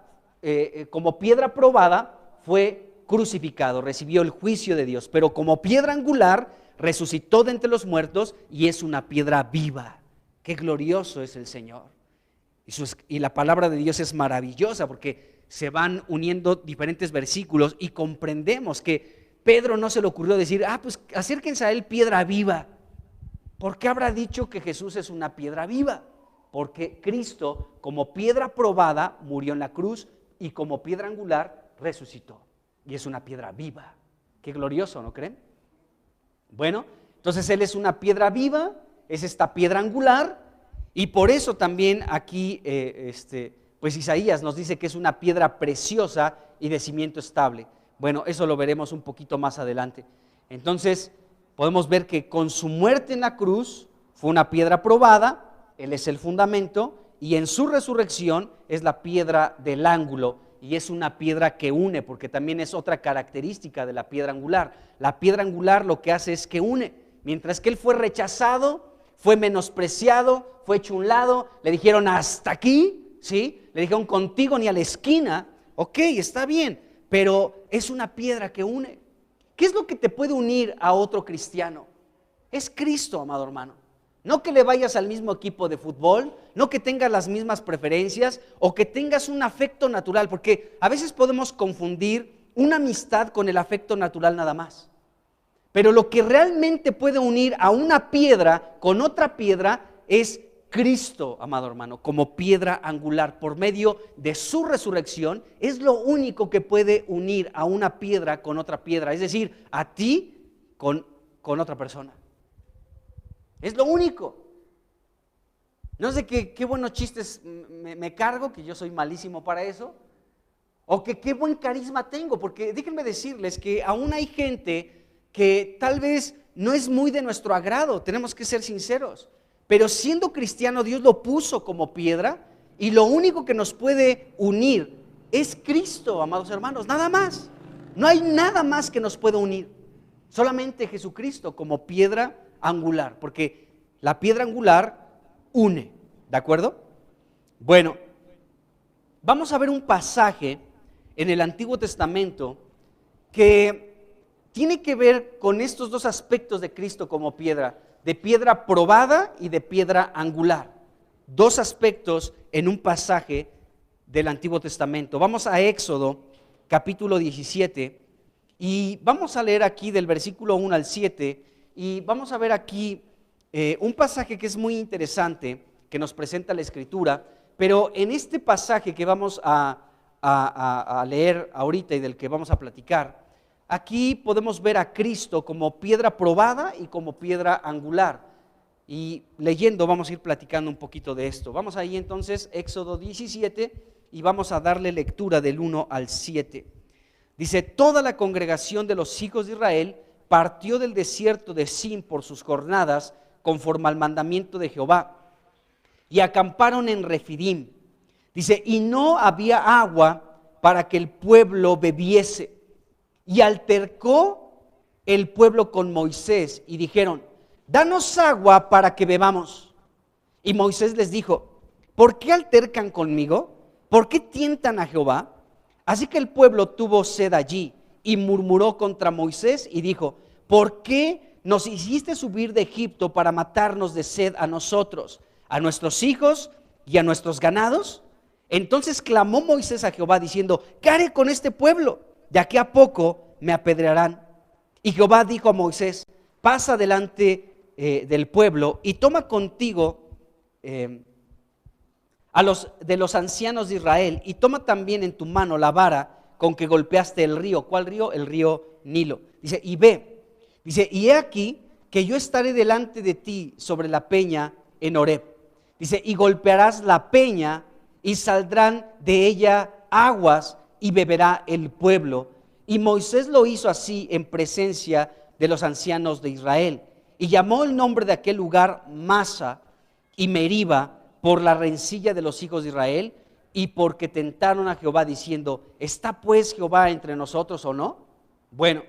como piedra probada, fue crucificado, recibió el juicio de Dios, pero como piedra angular, resucitó de entre los muertos y es una piedra viva. Qué glorioso es el Señor. Y la palabra de Dios es maravillosa porque se van uniendo diferentes versículos y comprendemos que Pedro no se le ocurrió decir, pues acérquense a él piedra viva. ¿Por qué habrá dicho que Jesús es una piedra viva? Porque Cristo, como piedra probada, murió en la cruz y como piedra angular resucitó. Y es una piedra viva. Qué glorioso, ¿no creen? Bueno, entonces Él es una piedra viva, es esta piedra angular, y por eso también aquí pues Isaías nos dice que es una piedra preciosa y de cimiento estable. Bueno, eso lo veremos un poquito más adelante. Entonces, podemos ver que con su muerte en la cruz fue una piedra probada, Él es el fundamento, y en su resurrección es la piedra del ángulo, y es una piedra que une, porque también es otra característica de la piedra angular. La piedra angular lo que hace es que une. Mientras que Él fue rechazado, fue menospreciado, fue hecho a un lado, le dijeron hasta aquí, ¿sí? Le dijeron contigo ni a la esquina. Ok, está bien, pero es una piedra que une. ¿Qué es lo que te puede unir a otro cristiano? Es Cristo, amado hermano. No que le vayas al mismo equipo de fútbol, no que tengas las mismas preferencias o que tengas un afecto natural, porque a veces podemos confundir una amistad con el afecto natural nada más. Pero lo que realmente puede unir a una piedra con otra piedra es Cristo, amado hermano, como piedra angular. Por medio de su resurrección es lo único que puede unir a una piedra con otra piedra, es decir, a ti con otra persona. Es lo único. No sé qué buenos chistes me cargo, que yo soy malísimo para eso, o que qué buen carisma tengo, porque déjenme decirles que aún hay gente que tal vez no es muy de nuestro agrado, tenemos que ser sinceros, pero siendo cristiano Dios lo puso como piedra y lo único que nos puede unir es Cristo, amados hermanos, nada más. No hay nada más que nos pueda unir, solamente Jesucristo como piedra angular, porque la piedra angular une, ¿de acuerdo? Bueno, vamos a ver un pasaje en el Antiguo Testamento que tiene que ver con estos dos aspectos de Cristo como piedra, de piedra probada y de piedra angular. Dos aspectos en un pasaje del Antiguo Testamento. Vamos a Éxodo capítulo 17 y vamos a leer aquí del versículo 1 al 7 y vamos a ver aquí un pasaje que es muy interesante, que nos presenta la Escritura, pero en este pasaje que vamos a leer ahorita y del que vamos a platicar, aquí podemos ver a Cristo como piedra probada y como piedra angular. Y leyendo vamos a ir platicando un poquito de esto. Vamos ahí entonces, Éxodo 17, y vamos a darle lectura del 1 al 7. Dice: toda la congregación de los hijos de Israel partió del desierto de Sin por sus jornadas, conforme al mandamiento de Jehová, y acamparon en Refidim. Dice: y no había agua para que el pueblo bebiese. Y altercó el pueblo con Moisés y dijeron: danos agua para que bebamos. Y Moisés les dijo: ¿por qué altercan conmigo? ¿Por qué tientan a Jehová? Así que el pueblo tuvo sed allí y murmuró contra Moisés y dijo: ¿por qué nos hiciste subir de Egipto para matarnos de sed a nosotros, a nuestros hijos y a nuestros ganados? Entonces clamó Moisés a Jehová diciendo: ¿qué haré con este pueblo? De aquí a poco me apedrearán. Y Jehová dijo a Moisés: pasa delante del pueblo y toma contigo de los ancianos de Israel, y toma también en tu mano la vara con que golpeaste el río. ¿Cuál río? El río Nilo. Dice: y ve. Dice: y he aquí que yo estaré delante de ti sobre la peña en Horeb. Dice: y golpearás la peña y saldrán de ella aguas y beberá el pueblo. Y Moisés lo hizo así en presencia de los ancianos de Israel. Y llamó el nombre de aquel lugar Masa y Meriba por la rencilla de los hijos de Israel y porque tentaron a Jehová diciendo: ¿está pues Jehová entre nosotros o no? Bueno,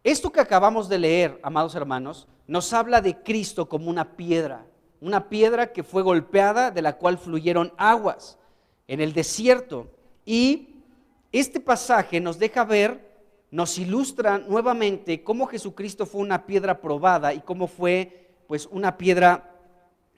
esto que acabamos de leer, amados hermanos, nos habla de Cristo como una piedra que fue golpeada, de la cual fluyeron aguas en el desierto. Y este pasaje nos deja ver, nos ilustra nuevamente cómo Jesucristo fue una piedra probada y cómo fue pues una piedra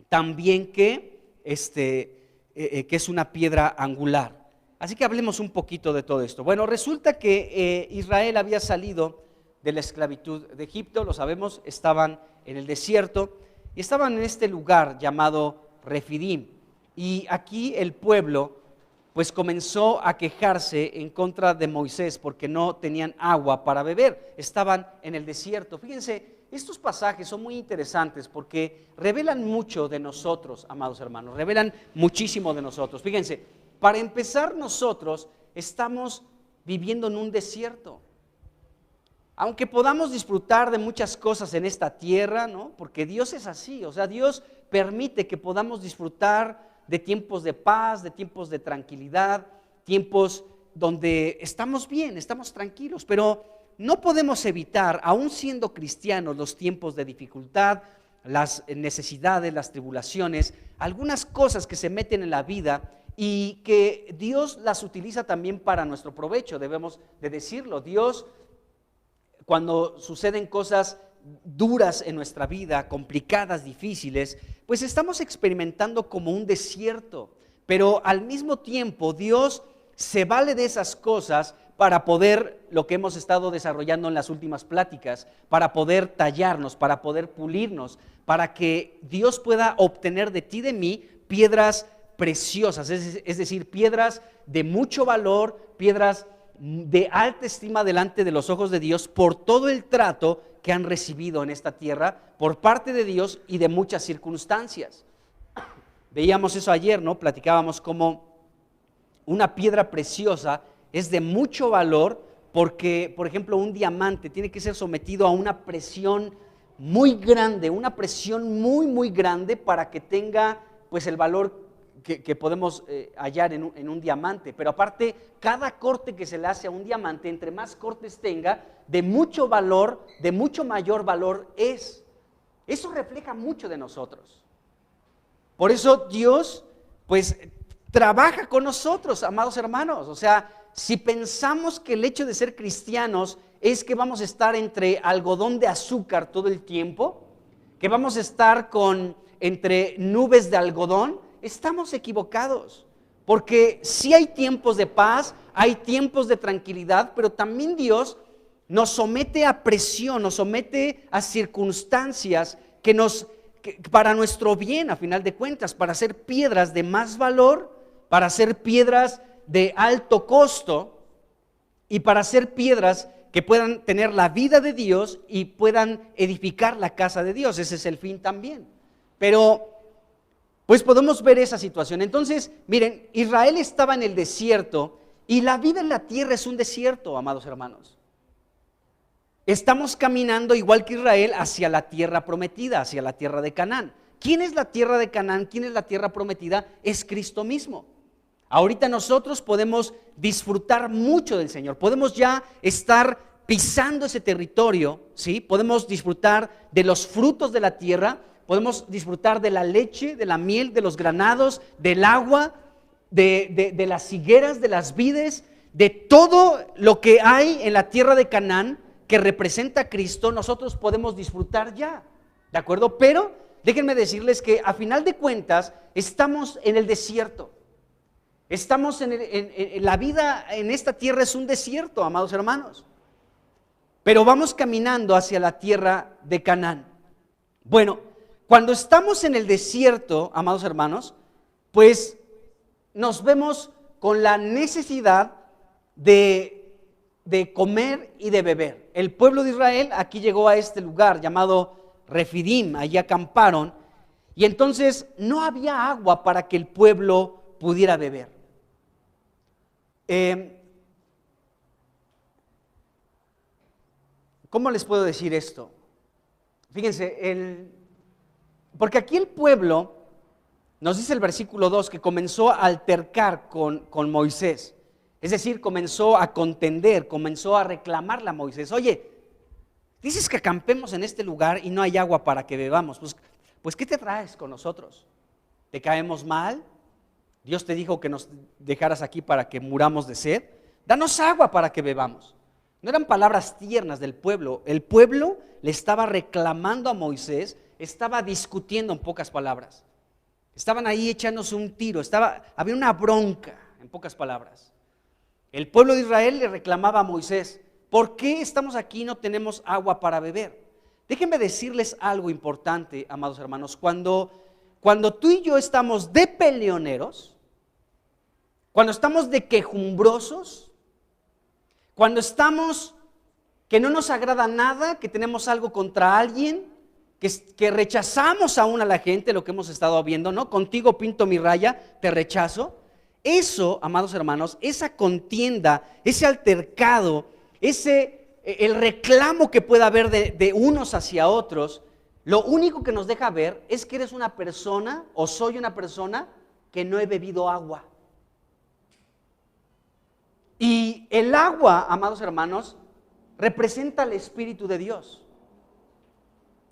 también que es una piedra angular. Así que hablemos un poquito de todo esto. Bueno, resulta que Israel había salido de la esclavitud de Egipto, lo sabemos, estaban en el desierto y estaban en este lugar llamado Refidim. Y aquí el pueblo pues comenzó a quejarse en contra de Moisés porque no tenían agua para beber, estaban en el desierto. Fíjense, estos pasajes son muy interesantes porque revelan mucho de nosotros, amados hermanos, revelan muchísimo de nosotros. Fíjense, para empezar, nosotros estamos viviendo en un desierto. Aunque podamos disfrutar de muchas cosas en esta tierra, ¿no? Porque Dios es así, o sea, Dios permite que podamos disfrutar de tiempos de paz, de tiempos de tranquilidad, tiempos donde estamos bien, estamos tranquilos, pero no podemos evitar, aún siendo cristianos, los tiempos de dificultad, las necesidades, las tribulaciones, algunas cosas que se meten en la vida y que Dios las utiliza también para nuestro provecho, debemos de decirlo. Dios, cuando suceden cosas duras en nuestra vida, complicadas, difíciles, pues estamos experimentando como un desierto, pero al mismo tiempo Dios se vale de esas cosas para poder, lo que hemos estado desarrollando en las últimas pláticas, para poder tallarnos, para poder pulirnos, para que Dios pueda obtener de ti, de mí, piedras preciosas, es decir, piedras de mucho valor, piedras de alta estima delante de los ojos de Dios por todo el trato que han recibido en esta tierra por parte de Dios y de muchas circunstancias. Veíamos eso ayer, ¿no? Platicábamos cómo una piedra preciosa es de mucho valor porque, por ejemplo, un diamante tiene que ser sometido a una presión muy grande, una presión muy, muy grande para que tenga pues el valor que podemos hallar en un diamante. Pero aparte, cada corte que se le hace a un diamante, entre más cortes tenga, de mucho valor, de mucho mayor valor es. Eso refleja mucho de nosotros. Por eso Dios, pues, trabaja con nosotros, amados hermanos. O sea, si pensamos que el hecho de ser cristianos es que vamos a estar entre algodón de azúcar todo el tiempo, que vamos a estar entre nubes de algodón, estamos equivocados, porque sí hay tiempos de paz, hay tiempos de tranquilidad, pero también Dios nos somete a presión, nos somete a circunstancias que para nuestro bien, a final de cuentas, para hacer piedras de más valor, para hacer piedras de alto costo y para hacer piedras que puedan tener la vida de Dios y puedan edificar la casa de Dios. Ese es el fin también. Pero pues podemos ver esa situación. Entonces, miren, Israel estaba en el desierto y la vida en la tierra es un desierto, amados hermanos. Estamos caminando igual que Israel hacia la tierra prometida, hacia la tierra de Canaán. ¿Quién es la tierra de Canaán? ¿Quién es la tierra prometida? Es Cristo mismo. Ahorita nosotros podemos disfrutar mucho del Señor, podemos ya estar pisando ese territorio, ¿sí? Podemos disfrutar de los frutos de la tierra, podemos disfrutar de la leche, de la miel, de los granados, del agua, de las higueras, de las vides, de todo lo que hay en la tierra de Canaán que representa a Cristo. Nosotros podemos disfrutar ya, ¿de acuerdo? Pero déjenme decirles que a final de cuentas estamos en el desierto. Estamos en la vida en esta tierra es un desierto, amados hermanos. Pero vamos caminando hacia la tierra de Canaán. Bueno, cuando estamos en el desierto, amados hermanos, pues nos vemos con la necesidad de comer y de beber. El pueblo de Israel aquí llegó a este lugar llamado Refidim, allí acamparon, y entonces no había agua para que el pueblo pudiera beber. ¿Cómo les puedo decir esto? Fíjense, porque aquí el pueblo, nos dice el versículo 2, que comenzó a altercar con Moisés. Es decir, comenzó a contender, comenzó a reclamarle a Moisés. Oye, dices que acampemos en este lugar y no hay agua para que bebamos. Pues ¿qué te traes con nosotros? ¿Te caemos mal? Dios te dijo que nos dejaras aquí para que muramos de sed. Danos agua para que bebamos. No eran palabras tiernas del pueblo. El pueblo le estaba reclamando a Moisés, estaba discutiendo en pocas palabras. Estaban ahí echándose un tiro, había una bronca, en pocas palabras. El pueblo de Israel le reclamaba a Moisés, ¿por qué estamos aquí y no tenemos agua para beber? Déjenme decirles algo importante, amados hermanos. Cuando tú y yo estamos de peleoneros, cuando estamos de quejumbrosos, cuando estamos que no nos agrada nada, que tenemos algo contra alguien, que rechazamos aún a la gente, lo que hemos estado viendo, ¿no? Contigo pinto mi raya, te rechazo. Eso, amados hermanos, esa contienda, ese altercado, el reclamo que pueda haber de unos hacia otros, lo único que nos deja ver es que eres una persona o soy una persona que no he bebido agua. Y el agua, amados hermanos, representa el Espíritu de Dios.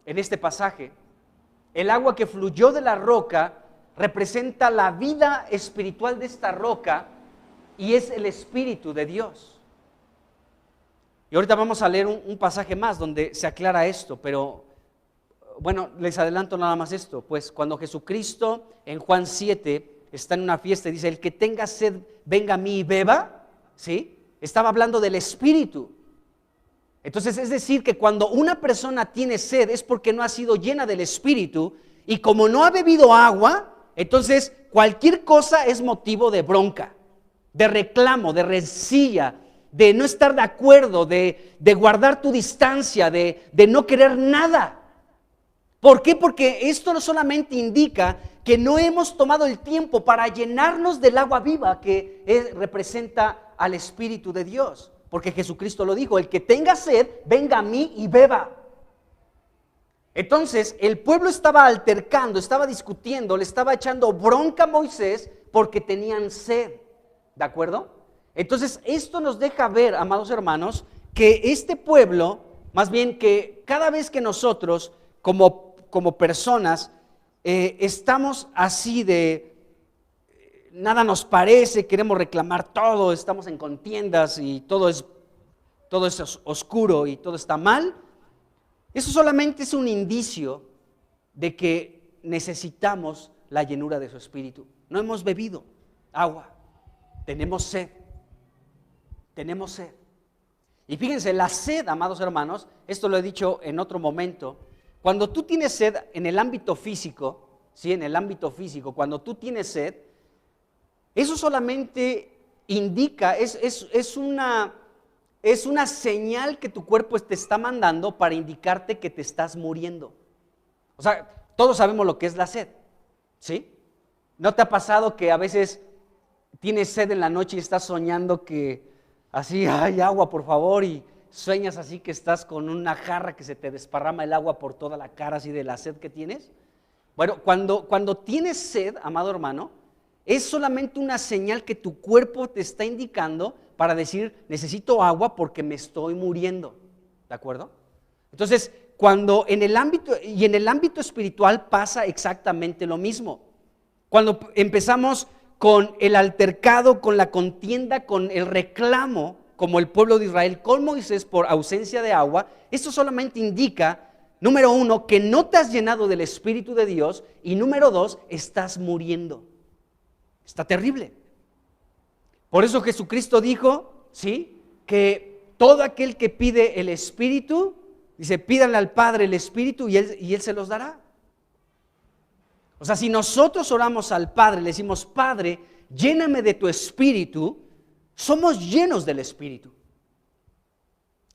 En este pasaje, el agua que fluyó de la roca representa la vida espiritual de esta roca y es el Espíritu de Dios. Y ahorita vamos a leer un pasaje más donde se aclara esto, pero bueno, les adelanto nada más esto, pues cuando Jesucristo en Juan 7 está en una fiesta y dice, el que tenga sed, venga a mí y beba, ¿sí? Estaba hablando del Espíritu. Entonces es decir que cuando una persona tiene sed es porque no ha sido llena del Espíritu y como no ha bebido agua, entonces cualquier cosa es motivo de bronca, de reclamo, de rencilla, de no estar de acuerdo, de guardar tu distancia, de no querer nada. ¿Por qué? Porque esto no solamente indica que no hemos tomado el tiempo para llenarnos del agua viva que representa al Espíritu de Dios. Porque Jesucristo lo dijo, el que tenga sed, venga a mí y beba. Entonces, el pueblo estaba altercando, estaba discutiendo, le estaba echando bronca a Moisés porque tenían sed. ¿De acuerdo? Entonces, esto nos deja ver, amados hermanos, que este pueblo, más bien que cada vez que nosotros, como personas, estamos así de nada nos parece, queremos reclamar todo, estamos en contiendas y todo es oscuro y todo está mal, eso solamente es un indicio de que necesitamos la llenura de su Espíritu. No hemos bebido agua, tenemos sed. Y fíjense, la sed, amados hermanos, esto lo he dicho en otro momento, cuando tú tienes sed en el ámbito físico, ¿sí? En el ámbito físico, cuando tú tienes sed, eso solamente indica, es una señal que tu cuerpo te está mandando para indicarte que te estás muriendo. O sea, todos sabemos lo que es la sed, ¿sí? ¿No te ha pasado que a veces tienes sed en la noche y estás soñando que así, ay, agua por favor, y sueñas así que estás con una jarra que se te desparrama el agua por toda la cara así de la sed que tienes? Bueno, cuando tienes sed, amado hermano, es solamente una señal que tu cuerpo te está indicando para decir, necesito agua porque me estoy muriendo, ¿de acuerdo? Entonces, cuando en el ámbito espiritual pasa exactamente lo mismo. Cuando empezamos con el altercado, con la contienda, con el reclamo, como el pueblo de Israel con Moisés por ausencia de agua, esto solamente indica, número uno, que no te has llenado del Espíritu de Dios, y número dos, estás muriendo. Está terrible. Por eso Jesucristo dijo, ¿sí?, que todo aquel que pide el Espíritu, dice, pídanle al Padre el Espíritu y Él se los dará. O sea, si nosotros oramos al Padre, le decimos, Padre, lléname de tu Espíritu, somos llenos del Espíritu.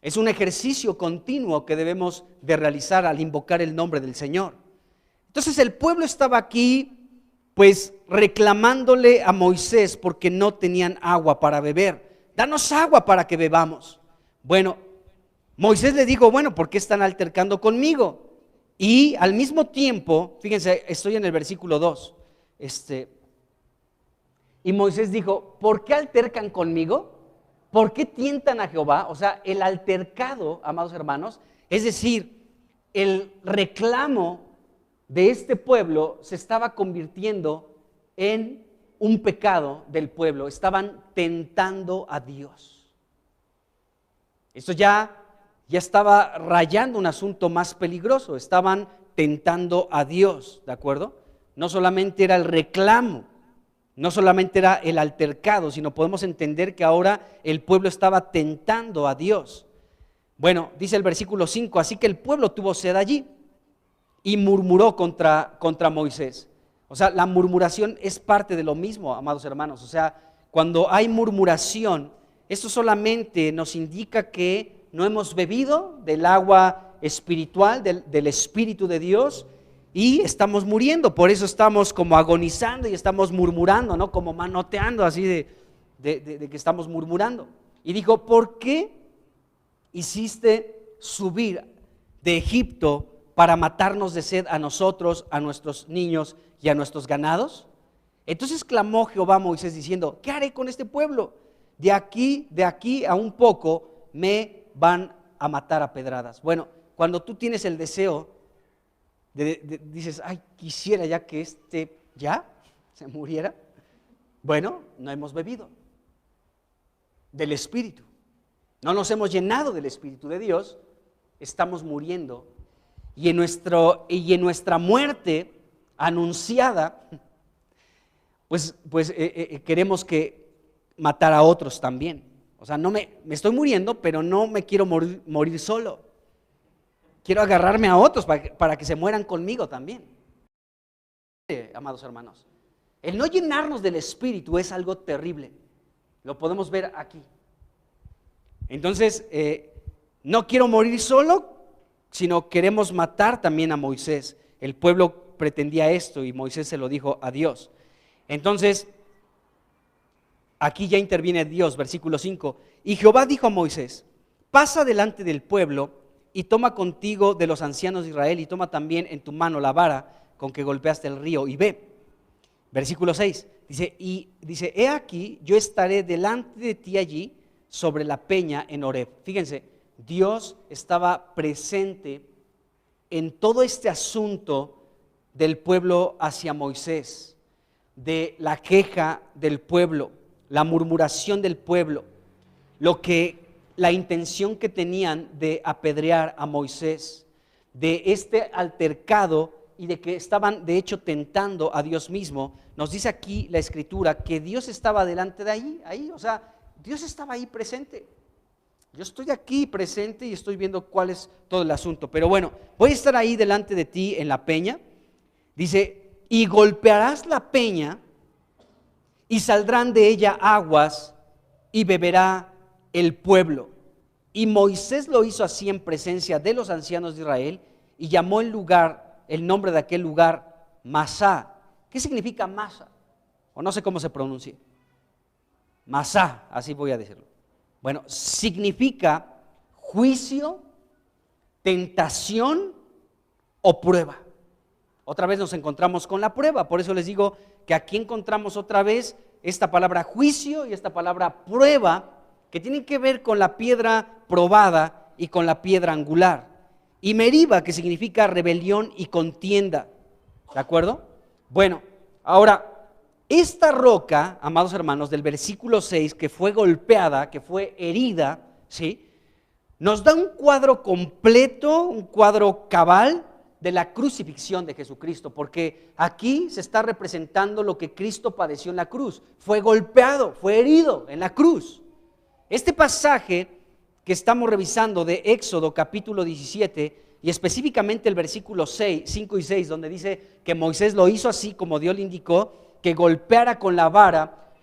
Es un ejercicio continuo que debemos de realizar al invocar el nombre del Señor. Entonces el pueblo estaba aquí, pues reclamándole a Moisés porque no tenían agua para beber. Danos agua para que bebamos. Bueno, Moisés le dijo, bueno, ¿por qué están altercando conmigo? Y al mismo tiempo, fíjense, estoy en el versículo 2, y Moisés dijo, ¿por qué altercan conmigo? ¿Por qué tientan a Jehová? O sea, el altercado, amados hermanos, es decir, el reclamo de este pueblo se estaba convirtiendo en un pecado del pueblo. Estaban tentando a Dios. Esto ya estaba rayando un asunto más peligroso. Estaban tentando a Dios, ¿de acuerdo? No solamente era el reclamo, no solamente era el altercado, sino podemos entender que ahora el pueblo estaba tentando a Dios. Bueno, dice el versículo 5, así que el pueblo tuvo sed allí y murmuró contra Moisés. O sea, la murmuración es parte de lo mismo, amados hermanos. O sea, cuando hay murmuración, esto solamente nos indica que no hemos bebido del agua espiritual, del Espíritu de Dios, y estamos muriendo. Por eso estamos como agonizando y estamos murmurando, ¿no? Como manoteando así de que estamos murmurando. Y dijo, ¿por qué hiciste subir de Egipto para matarnos de sed a nosotros, a nuestros niños y a nuestros ganados? Entonces clamó Jehová a Moisés diciendo, ¿qué haré con este pueblo? De aquí a un poco me van a matar a pedradas. Bueno, cuando tú tienes el deseo dices, ay, quisiera ya que ya se muriera. Bueno, no hemos bebido del Espíritu. No nos hemos llenado del Espíritu de Dios, estamos muriendo. Y en nuestra muerte anunciada, pues queremos que matar a otros también. O sea, me estoy muriendo, pero no me quiero morir solo. Quiero agarrarme a otros para que se mueran conmigo también. Amados hermanos, el no llenarnos del Espíritu es algo terrible. Lo podemos ver aquí. Entonces, no quiero morir solo, sino queremos matar también a Moisés. El pueblo pretendía esto y Moisés se lo dijo a Dios. Entonces, aquí ya interviene Dios, versículo 5. Y Jehová dijo a Moisés, pasa delante del pueblo y toma contigo de los ancianos de Israel y toma también en tu mano la vara con que golpeaste el río y ve. Versículo 6, dice, he aquí, yo estaré delante de ti allí sobre la peña en Horeb. Fíjense, Dios estaba presente en todo este asunto del pueblo hacia Moisés, de la queja del pueblo, la murmuración del pueblo, la intención que tenían de apedrear a Moisés, de este altercado y de que estaban de hecho tentando a Dios mismo. Nos dice aquí la Escritura que Dios estaba delante de ahí, o sea, Dios estaba ahí presente. Yo estoy aquí presente y estoy viendo cuál es todo el asunto. Pero bueno, voy a estar ahí delante de ti en la peña. Dice, y golpearás la peña y saldrán de ella aguas y beberá el pueblo. Y Moisés lo hizo así en presencia de los ancianos de Israel y llamó el nombre de aquel lugar Masá. ¿Qué significa Masá? O no sé cómo se pronuncia. Masá, así voy a decirlo. Bueno, significa juicio, tentación o prueba. Otra vez nos encontramos con la prueba, por eso les digo que aquí encontramos otra vez esta palabra juicio y esta palabra prueba, que tienen que ver con la piedra probada y con la piedra angular. Y Meriba, que significa rebelión y contienda. ¿De acuerdo? Bueno, ahora, esta roca, amados hermanos, del versículo 6, que fue golpeada, que fue herida, ¿sí?, nos da un cuadro completo, un cuadro cabal de la crucifixión de Jesucristo, porque aquí se está representando lo que Cristo padeció en la cruz. Fue golpeado, fue herido en la cruz. Este pasaje que estamos revisando de Éxodo capítulo 17 y específicamente el versículo 5 y 6, donde dice que Moisés lo hizo así como Dios le indicó, que golpeara con la vara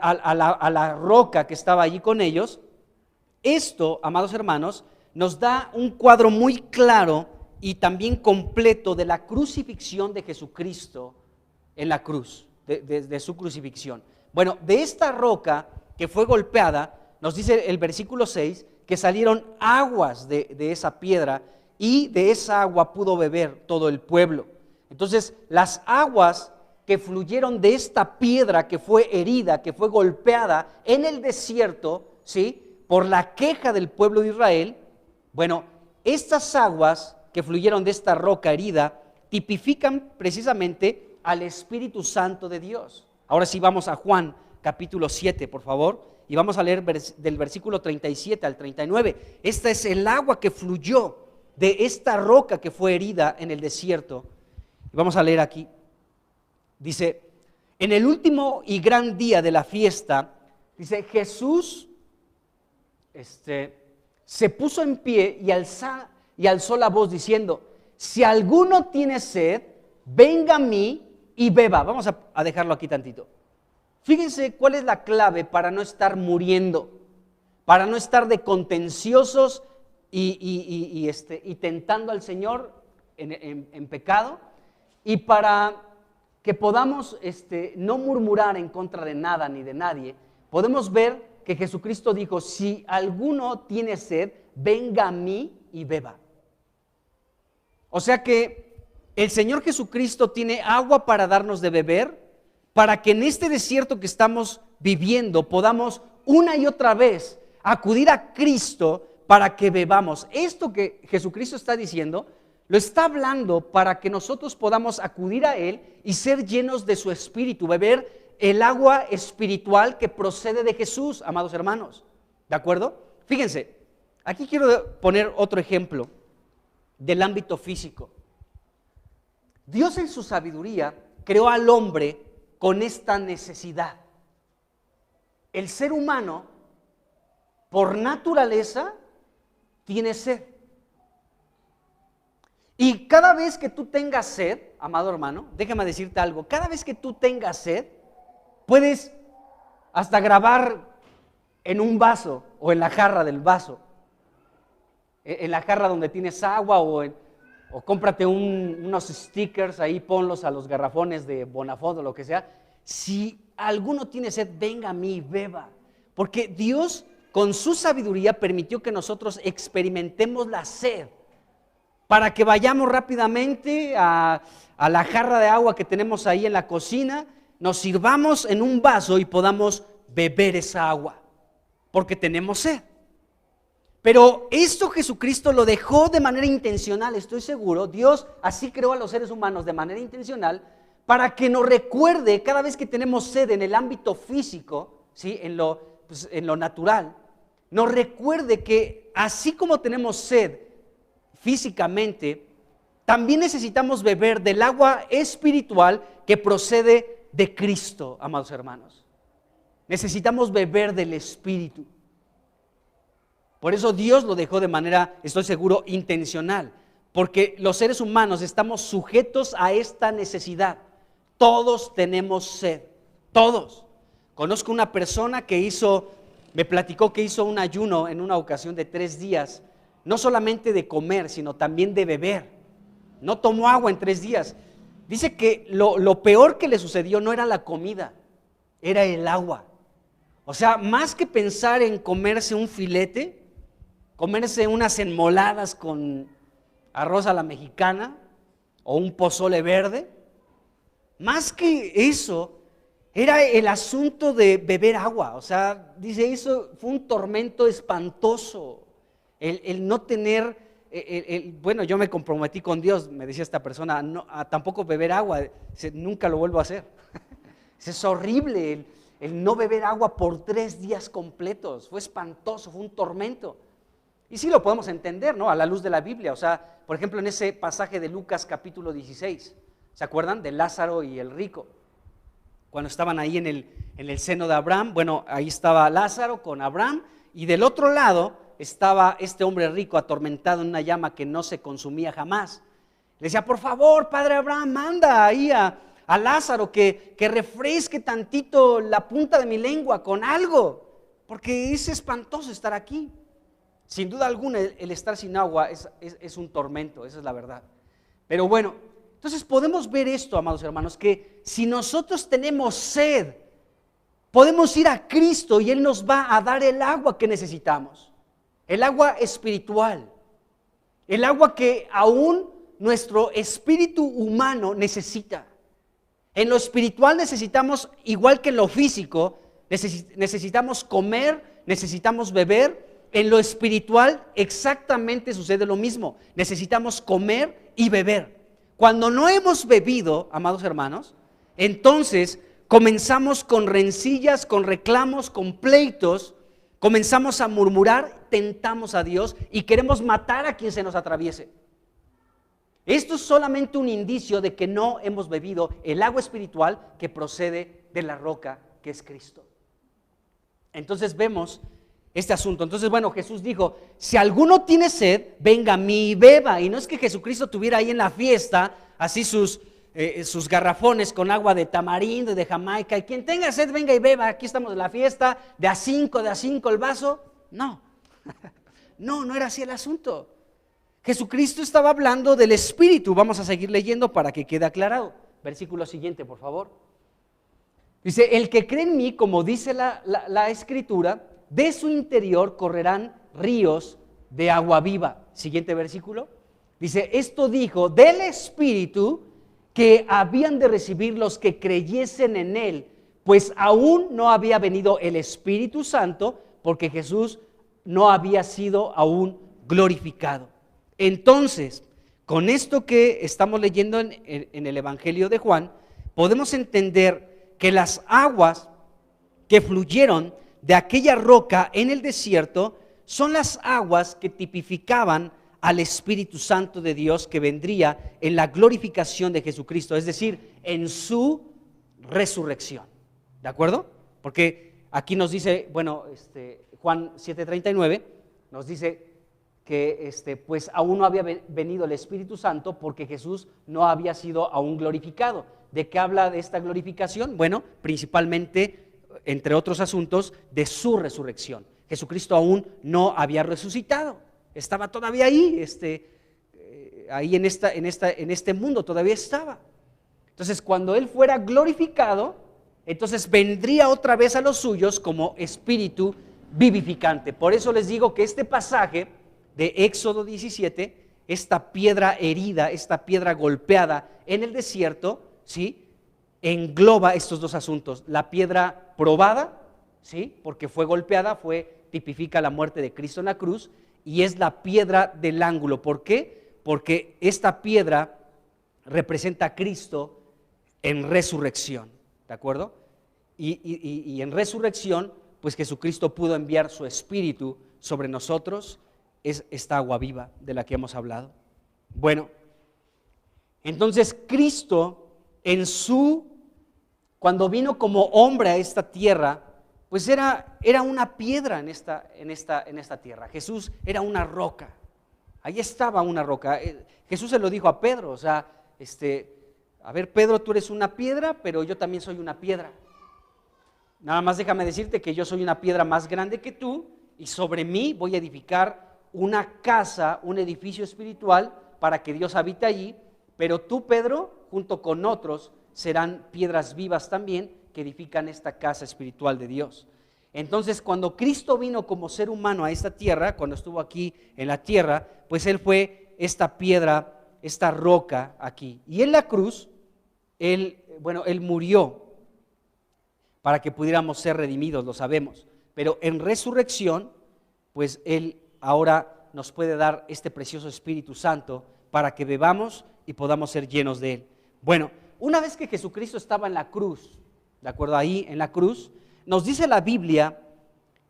a la roca que estaba allí con ellos. Esto, amados hermanos, nos da un cuadro muy claro y también completo de la crucifixión de Jesucristo en la cruz, de su crucifixión. Bueno, de esta roca que fue golpeada, nos dice el versículo 6, que salieron aguas de esa piedra y de esa agua pudo beber todo el pueblo. Entonces, las aguas que fluyeron de esta piedra que fue herida, que fue golpeada en el desierto, ¿sí?, por la queja del pueblo de Israel. Bueno, estas aguas que fluyeron de esta roca herida tipifican precisamente al Espíritu Santo de Dios. Ahora sí vamos a Juan capítulo 7, por favor, y vamos a leer del versículo 37 al 39. Esta es el agua que fluyó de esta roca que fue herida en el desierto. Y vamos a leer aquí. Dice, en el último y gran día de la fiesta, dice, Jesús se puso en pie y alzó la voz diciendo, si alguno tiene sed, venga a mí y beba. Vamos a dejarlo aquí tantito. Fíjense cuál es la clave para no estar muriendo, para no estar de contenciosos y tentando al Señor en pecado, y para que podamos no murmurar en contra de nada ni de nadie. Podemos ver que Jesucristo dijo, si alguno tiene sed, venga a mí y beba. O sea que el Señor Jesucristo tiene agua para darnos de beber, para que en este desierto que estamos viviendo podamos una y otra vez acudir a Cristo para que bebamos. Esto que Jesucristo está diciendo, lo está hablando para que nosotros podamos acudir a Él y ser llenos de su Espíritu, beber el agua espiritual que procede de Jesús, amados hermanos. ¿De acuerdo? Fíjense, aquí quiero poner otro ejemplo del ámbito físico. Dios en su sabiduría creó al hombre con esta necesidad. El ser humano, por naturaleza, tiene sed. Y cada vez que tú tengas sed, amado hermano, déjame decirte algo, cada vez que tú tengas sed, puedes hasta grabar en un vaso o en la jarra del vaso, en la jarra donde tienes agua o cómprate unos stickers ahí, ponlos a los garrafones de Bonafont o lo que sea. Si alguno tiene sed, venga a mí y beba, porque Dios con su sabiduría permitió que nosotros experimentemos la sed, para que vayamos rápidamente a la jarra de agua que tenemos ahí en la cocina, nos sirvamos en un vaso y podamos beber esa agua, porque tenemos sed. Pero esto Jesucristo lo dejó de manera intencional, estoy seguro. Dios así creó a los seres humanos de manera intencional para que nos recuerde cada vez que tenemos sed en el ámbito físico, ¿sí? en lo natural, nos recuerde que así como tenemos sed físicamente, también necesitamos beber del agua espiritual que procede de Cristo, amados hermanos. Necesitamos beber del Espíritu. Por eso Dios lo dejó de manera, estoy seguro, intencional, porque los seres humanos estamos sujetos a esta necesidad. Todos tenemos sed, todos. Conozco una persona que me platicó que hizo un ayuno en una ocasión de 3 días, no solamente de comer, sino también de beber. No tomó agua en 3 días. Dice que lo peor que le sucedió no era la comida, era el agua. O sea, más que pensar en comerse un filete, comerse unas enmoladas con arroz a la mexicana o un pozole verde, más que eso, era el asunto de beber agua. O sea, dice, eso fue un tormento espantoso. El no tener, bueno, yo me comprometí con Dios, me decía esta persona, a tampoco beber agua, nunca lo vuelvo a hacer. Es horrible el no beber agua por 3 días completos, fue espantoso, fue un tormento. Y sí lo podemos entender, ¿no? A la luz de la Biblia. O sea, por ejemplo, en ese pasaje de Lucas capítulo 16, ¿se acuerdan? De Lázaro y el rico. Cuando estaban ahí en el seno de Abraham, bueno, ahí estaba Lázaro con Abraham, y del otro lado estaba este hombre rico atormentado en una llama que no se consumía jamás. Le decía, por favor, padre Abraham, manda ahí a Lázaro que refresque tantito la punta de mi lengua con algo, porque es espantoso estar aquí. Sin duda alguna, el estar sin agua es un tormento, esa es la verdad. Pero bueno, entonces podemos ver esto, amados hermanos, que si nosotros tenemos sed, podemos ir a Cristo y Él nos va a dar el agua que necesitamos, el agua espiritual, el agua que aún nuestro espíritu humano necesita. En lo espiritual necesitamos, igual que en lo físico, necesitamos comer, necesitamos beber. En lo espiritual exactamente sucede lo mismo. Necesitamos comer y beber. Cuando no hemos bebido, amados hermanos, entonces comenzamos con rencillas, con reclamos, con pleitos, comenzamos a murmurar, tentamos a Dios y queremos matar a quien se nos atraviese. Esto es solamente un indicio de que no hemos bebido el agua espiritual que procede de la roca que es Cristo. Entonces vemos este asunto. Entonces, bueno, Jesús dijo, si alguno tiene sed, venga a mí y beba. Y no es que Jesucristo tuviera ahí en la fiesta así sus garrafones con agua de tamarindo y de Jamaica, y quien tenga sed, venga y beba, aquí estamos en la fiesta, de a 5 el vaso. No, no era así el asunto. Jesucristo estaba hablando del Espíritu. Vamos a seguir leyendo para que quede aclarado. Versículo siguiente, por favor. Dice, el que cree en mí, como dice la Escritura, de su interior correrán ríos de agua viva. Siguiente versículo. Dice, esto dijo del Espíritu que habían de recibir los que creyesen en Él, pues aún no había venido el Espíritu Santo, porque Jesús no había sido aún glorificado. Entonces, con esto que estamos leyendo en el Evangelio de Juan, podemos entender que las aguas que fluyeron de aquella roca en el desierto son las aguas que tipificaban al Espíritu Santo de Dios que vendría en la glorificación de Jesucristo, es decir, en su resurrección. ¿De acuerdo? Porque aquí nos dice, bueno, Juan 7:39 nos dice que pues aún no había venido el Espíritu Santo porque Jesús no había sido aún glorificado. ¿De qué habla de esta glorificación? Bueno, principalmente, entre otros asuntos, de su resurrección. Jesucristo aún no había resucitado, estaba todavía ahí, ahí en este mundo todavía estaba. Entonces, cuando Él fuera glorificado, entonces vendría otra vez a los suyos como Espíritu vivificante. Por eso les digo que este pasaje de Éxodo 17, esta piedra herida, esta piedra golpeada en el desierto, ¿sí?, engloba estos dos asuntos: la piedra probada, ¿sí?, porque fue golpeada, tipifica la muerte de Cristo en la cruz, y es la piedra del ángulo. ¿Por qué? Porque esta piedra representa a Cristo en resurrección, ¿de acuerdo? Y en resurrección, pues Jesucristo pudo enviar su Espíritu sobre nosotros, es esta agua viva de la que hemos hablado. Bueno, entonces Cristo cuando vino como hombre a esta tierra, pues era una piedra en esta tierra. Jesús era una roca, ahí estaba una roca. Jesús se lo dijo a Pedro, o sea, a ver, Pedro, tú eres una piedra, pero yo también soy una piedra. Nada más déjame decirte que yo soy una piedra más grande que tú, y sobre mí voy a edificar una casa, un edificio espiritual para que Dios habite allí, pero tú, Pedro, junto con otros, serán piedras vivas también que edifican esta casa espiritual de Dios. Entonces, cuando Cristo vino como ser humano a esta tierra, cuando estuvo aquí en la tierra, pues Él fue esta piedra, esta roca aquí. Y en la cruz, Él murió para que pudiéramos ser redimidos, lo sabemos. Pero en resurrección, pues Él ahora nos puede dar este precioso Espíritu Santo para que bebamos y podamos ser llenos de Él. Bueno, una vez que Jesucristo estaba en la cruz, ¿de acuerdo? Ahí en la cruz, nos dice la Biblia,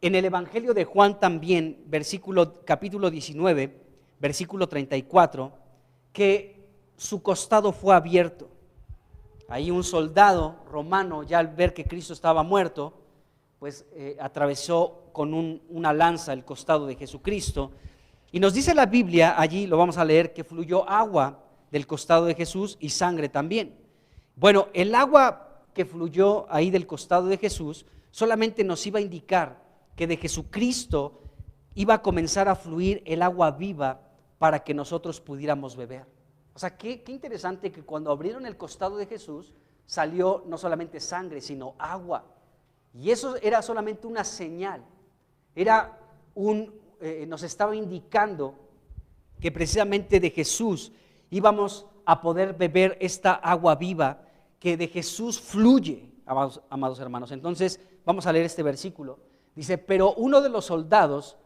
en el Evangelio de Juan también, capítulo 19, versículo 34, que su costado fue abierto. Ahí un soldado romano, ya al ver que Cristo estaba muerto, pues atravesó con una lanza el costado de Jesucristo. Y nos dice la Biblia, allí lo vamos a leer, que fluyó agua del costado de Jesús y sangre también. Bueno, el agua que fluyó ahí del costado de Jesús solamente nos iba a indicar que de Jesucristo iba a comenzar a fluir el agua viva para que nosotros pudiéramos beber. O sea, qué interesante que cuando abrieron el costado de Jesús salió no solamente sangre, sino agua. Y eso era solamente una señal, nos estaba indicando que precisamente de Jesús íbamos a poder beber esta agua viva, que de Jesús fluye, amados hermanos. Entonces vamos a leer este versículo. Dice: pero uno de los soldados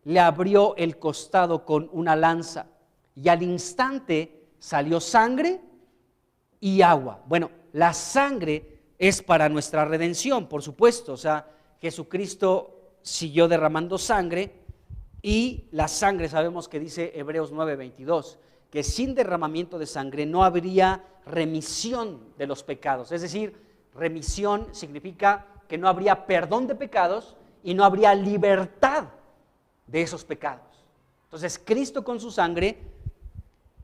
le abrió el costado con una lanza, y al instante salió sangre y agua. Bueno, la sangre es para nuestra redención, por supuesto. O sea, Jesucristo siguió derramando sangre, y la sangre, sabemos que dice Hebreos 9:22, que sin derramamiento de sangre no habría remisión de los pecados. Es decir, remisión significa que no habría perdón de pecados y no habría libertad de esos pecados. Entonces, Cristo con su sangre,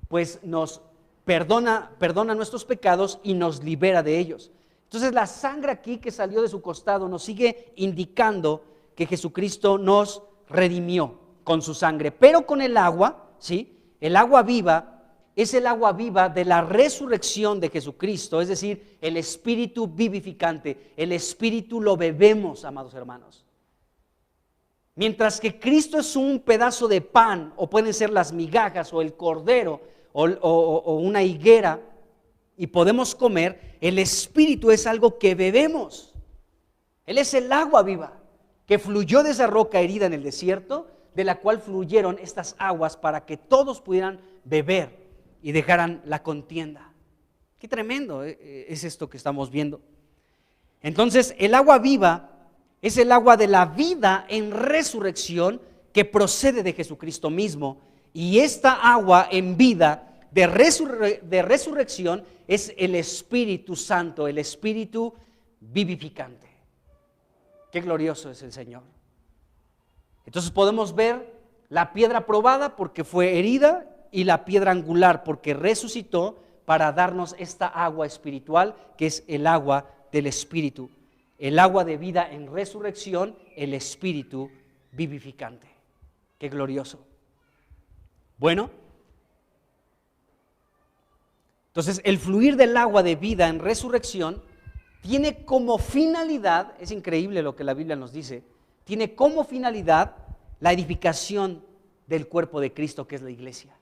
pues nos perdona nuestros pecados y nos libera de ellos. Entonces, la sangre aquí que salió de su costado nos sigue indicando que Jesucristo nos redimió con su sangre, pero con el agua, ¿sí? El agua viva es el agua viva de la resurrección de Jesucristo, es decir, el Espíritu vivificante. El Espíritu lo bebemos, amados hermanos. Mientras que Cristo es un pedazo de pan, o pueden ser las migajas, o el cordero, o una higuera, y podemos comer, el Espíritu es algo que bebemos. Él es el agua viva que fluyó de esa roca herida en el desierto, de la cual fluyeron estas aguas para que todos pudieran beber y dejaran la contienda. Qué tremendo es esto que estamos viendo. Entonces, el agua viva es el agua de la vida en resurrección que procede de Jesucristo mismo. Y esta agua en vida de resurrección es el Espíritu Santo, el Espíritu vivificante. Qué glorioso es el Señor. Entonces podemos ver la piedra probada porque fue herida y la piedra angular porque resucitó para darnos esta agua espiritual que es el agua del Espíritu. El agua de vida en resurrección, el Espíritu vivificante. Qué glorioso. Bueno, entonces el fluir del agua de vida en resurrección tiene como finalidad, es increíble lo que la Biblia nos dice, tiene como finalidad la edificación del cuerpo de Cristo, que es la iglesia.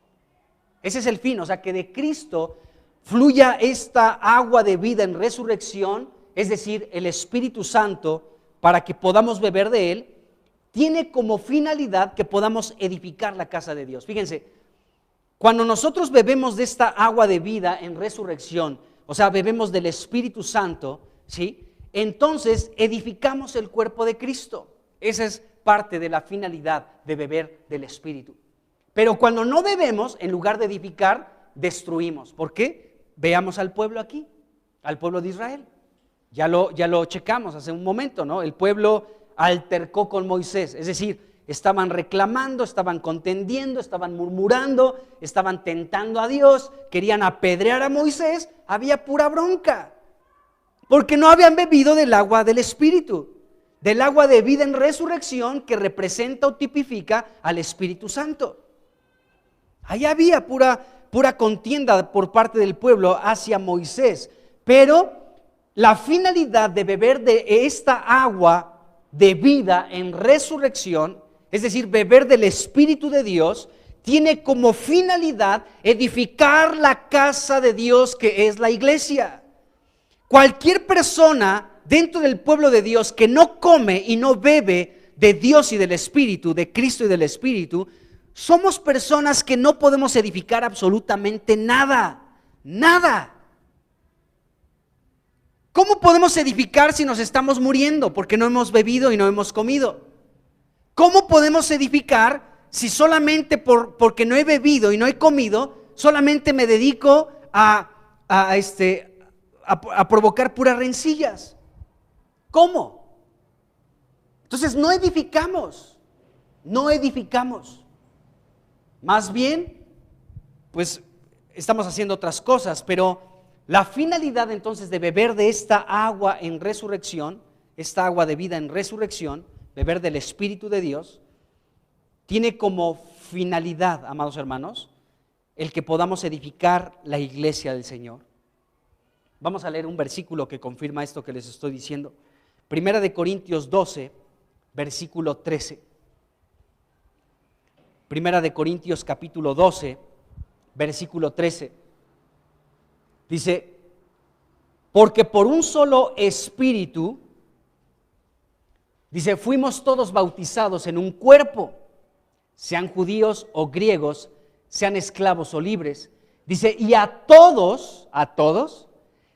Ese es el fin, o sea, que de Cristo fluya esta agua de vida en resurrección, es decir, el Espíritu Santo, para que podamos beber de él, tiene como finalidad que podamos edificar la casa de Dios. Fíjense, cuando nosotros bebemos de esta agua de vida en resurrección, o sea, bebemos del Espíritu Santo, ¿sí? Entonces edificamos el cuerpo de Cristo. Esa es parte de la finalidad de beber del Espíritu. Pero cuando no bebemos, en lugar de edificar, destruimos. ¿Por qué? Veamos al pueblo aquí, al pueblo de Israel. Ya lo checamos hace un momento, ¿no? El pueblo altercó con Moisés, es decir, estaban reclamando, estaban contendiendo, estaban murmurando, estaban tentando a Dios, querían apedrear a Moisés, había pura bronca, porque no habían bebido del agua del Espíritu, del agua de vida en resurrección que representa o tipifica al Espíritu Santo. Ahí había pura contienda por parte del pueblo hacia Moisés, pero la finalidad de beber de esta agua de vida en resurrección, es decir, beber del Espíritu de Dios, tiene como finalidad edificar la casa de Dios que es la iglesia. Cualquier persona dentro del pueblo de Dios que no come y no bebe de Dios y del Espíritu, de Cristo y del Espíritu, somos personas que no podemos edificar absolutamente nada, nada. ¿Cómo podemos edificar si nos estamos muriendo porque no hemos bebido y no hemos comido? ¿Cómo podemos edificar si solamente porque no he bebido y no he comido, solamente me dedico a provocar puras rencillas? ¿Cómo? Entonces no edificamos. Más bien, pues estamos haciendo otras cosas, pero la finalidad entonces de beber de esta agua en resurrección, esta agua de vida en resurrección, beber del Espíritu de Dios, tiene como finalidad, amados hermanos, el que podamos edificar la iglesia del Señor. Vamos a leer un versículo que confirma esto que les estoy diciendo. Primera de Corintios 12, versículo 13. Primera de Corintios capítulo 12, versículo 13. Dice, porque por un solo espíritu, dice, fuimos todos bautizados en un cuerpo, sean judíos o griegos, sean esclavos o libres. Dice, y a todos,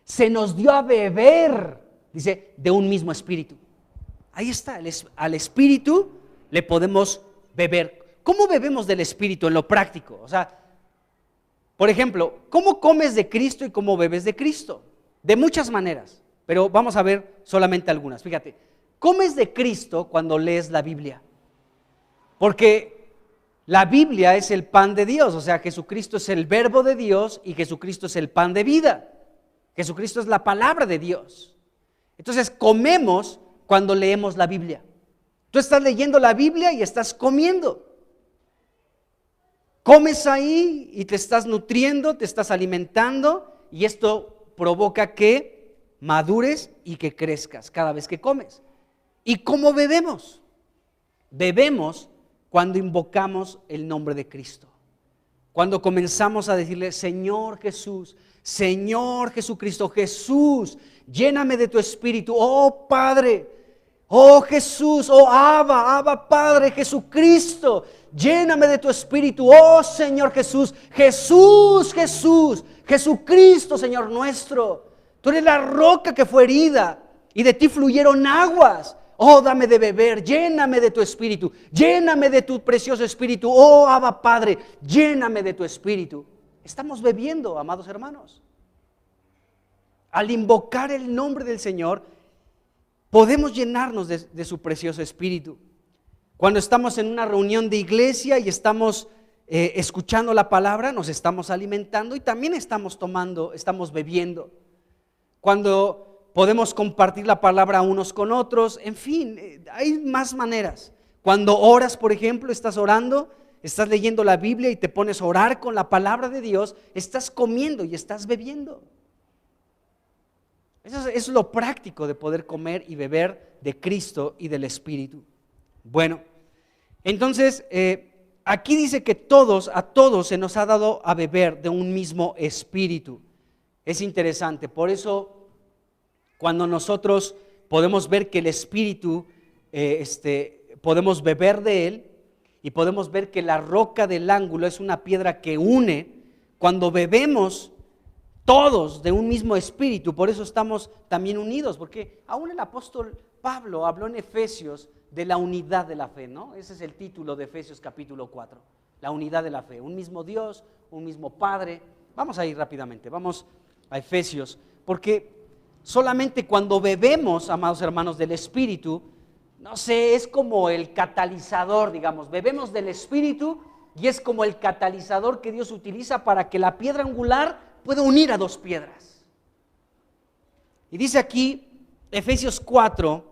se nos dio a beber, dice, de un mismo espíritu. Ahí está, al espíritu le podemos beber. ¿Cómo bebemos del espíritu en lo práctico? O sea, por ejemplo, ¿cómo comes de Cristo y cómo bebes de Cristo? De muchas maneras, pero vamos a ver solamente algunas. Fíjate, comes de Cristo cuando lees la Biblia, porque la Biblia es el pan de Dios, o sea, Jesucristo es el verbo de Dios y Jesucristo es el pan de vida. Jesucristo es la palabra de Dios. Entonces comemos cuando leemos la Biblia. Tú estás leyendo la Biblia y estás comiendo. Comes ahí y te estás nutriendo, te estás alimentando, y esto provoca que madures y que crezcas cada vez que comes. ¿Y cómo bebemos? Bebemos cuando invocamos el nombre de Cristo. Cuando comenzamos a decirle, Señor Jesús, Señor Jesucristo, Jesús, lléname de tu Espíritu, oh Padre, Oh Jesús, oh Abba Padre, Jesucristo, lléname de tu Espíritu. Oh Señor Jesús, Jesucristo, Señor nuestro. Tú eres la roca que fue herida y de ti fluyeron aguas. Oh, dame de beber, lléname de tu Espíritu, lléname de tu precioso Espíritu. Oh Abba Padre, lléname de tu Espíritu. Estamos bebiendo, amados hermanos. Al invocar el nombre del Señor, podemos llenarnos de su precioso Espíritu. Cuando estamos en una reunión de iglesia y estamos escuchando la palabra, nos estamos alimentando y también estamos bebiendo. Cuando podemos compartir la palabra unos con otros, en fin, hay más maneras. Cuando oras, por ejemplo, estás orando, estás leyendo la Biblia y te pones a orar con la palabra de Dios, estás comiendo y estás bebiendo. Eso es lo práctico de poder comer y beber de Cristo y del Espíritu. Bueno, entonces aquí dice que a todos se nos ha dado a beber de un mismo Espíritu. Es interesante, por eso cuando nosotros podemos ver que el Espíritu, podemos beber de él y podemos ver que la roca del ángulo es una piedra que une, cuando bebemos todos de un mismo Espíritu, por eso estamos también unidos, porque aún el apóstol Pablo habló en Efesios de la unidad de la fe, ¿no? Ese es el título de Efesios capítulo 4, la unidad de la fe, un mismo Dios, un mismo Padre. Vamos a ir rápidamente, vamos a Efesios, porque solamente cuando bebemos, amados hermanos, del Espíritu, no sé, es como el catalizador, digamos, bebemos del Espíritu y es como el catalizador que Dios utiliza para que la piedra angular puede unir a dos piedras. Y dice aquí, Efesios 4,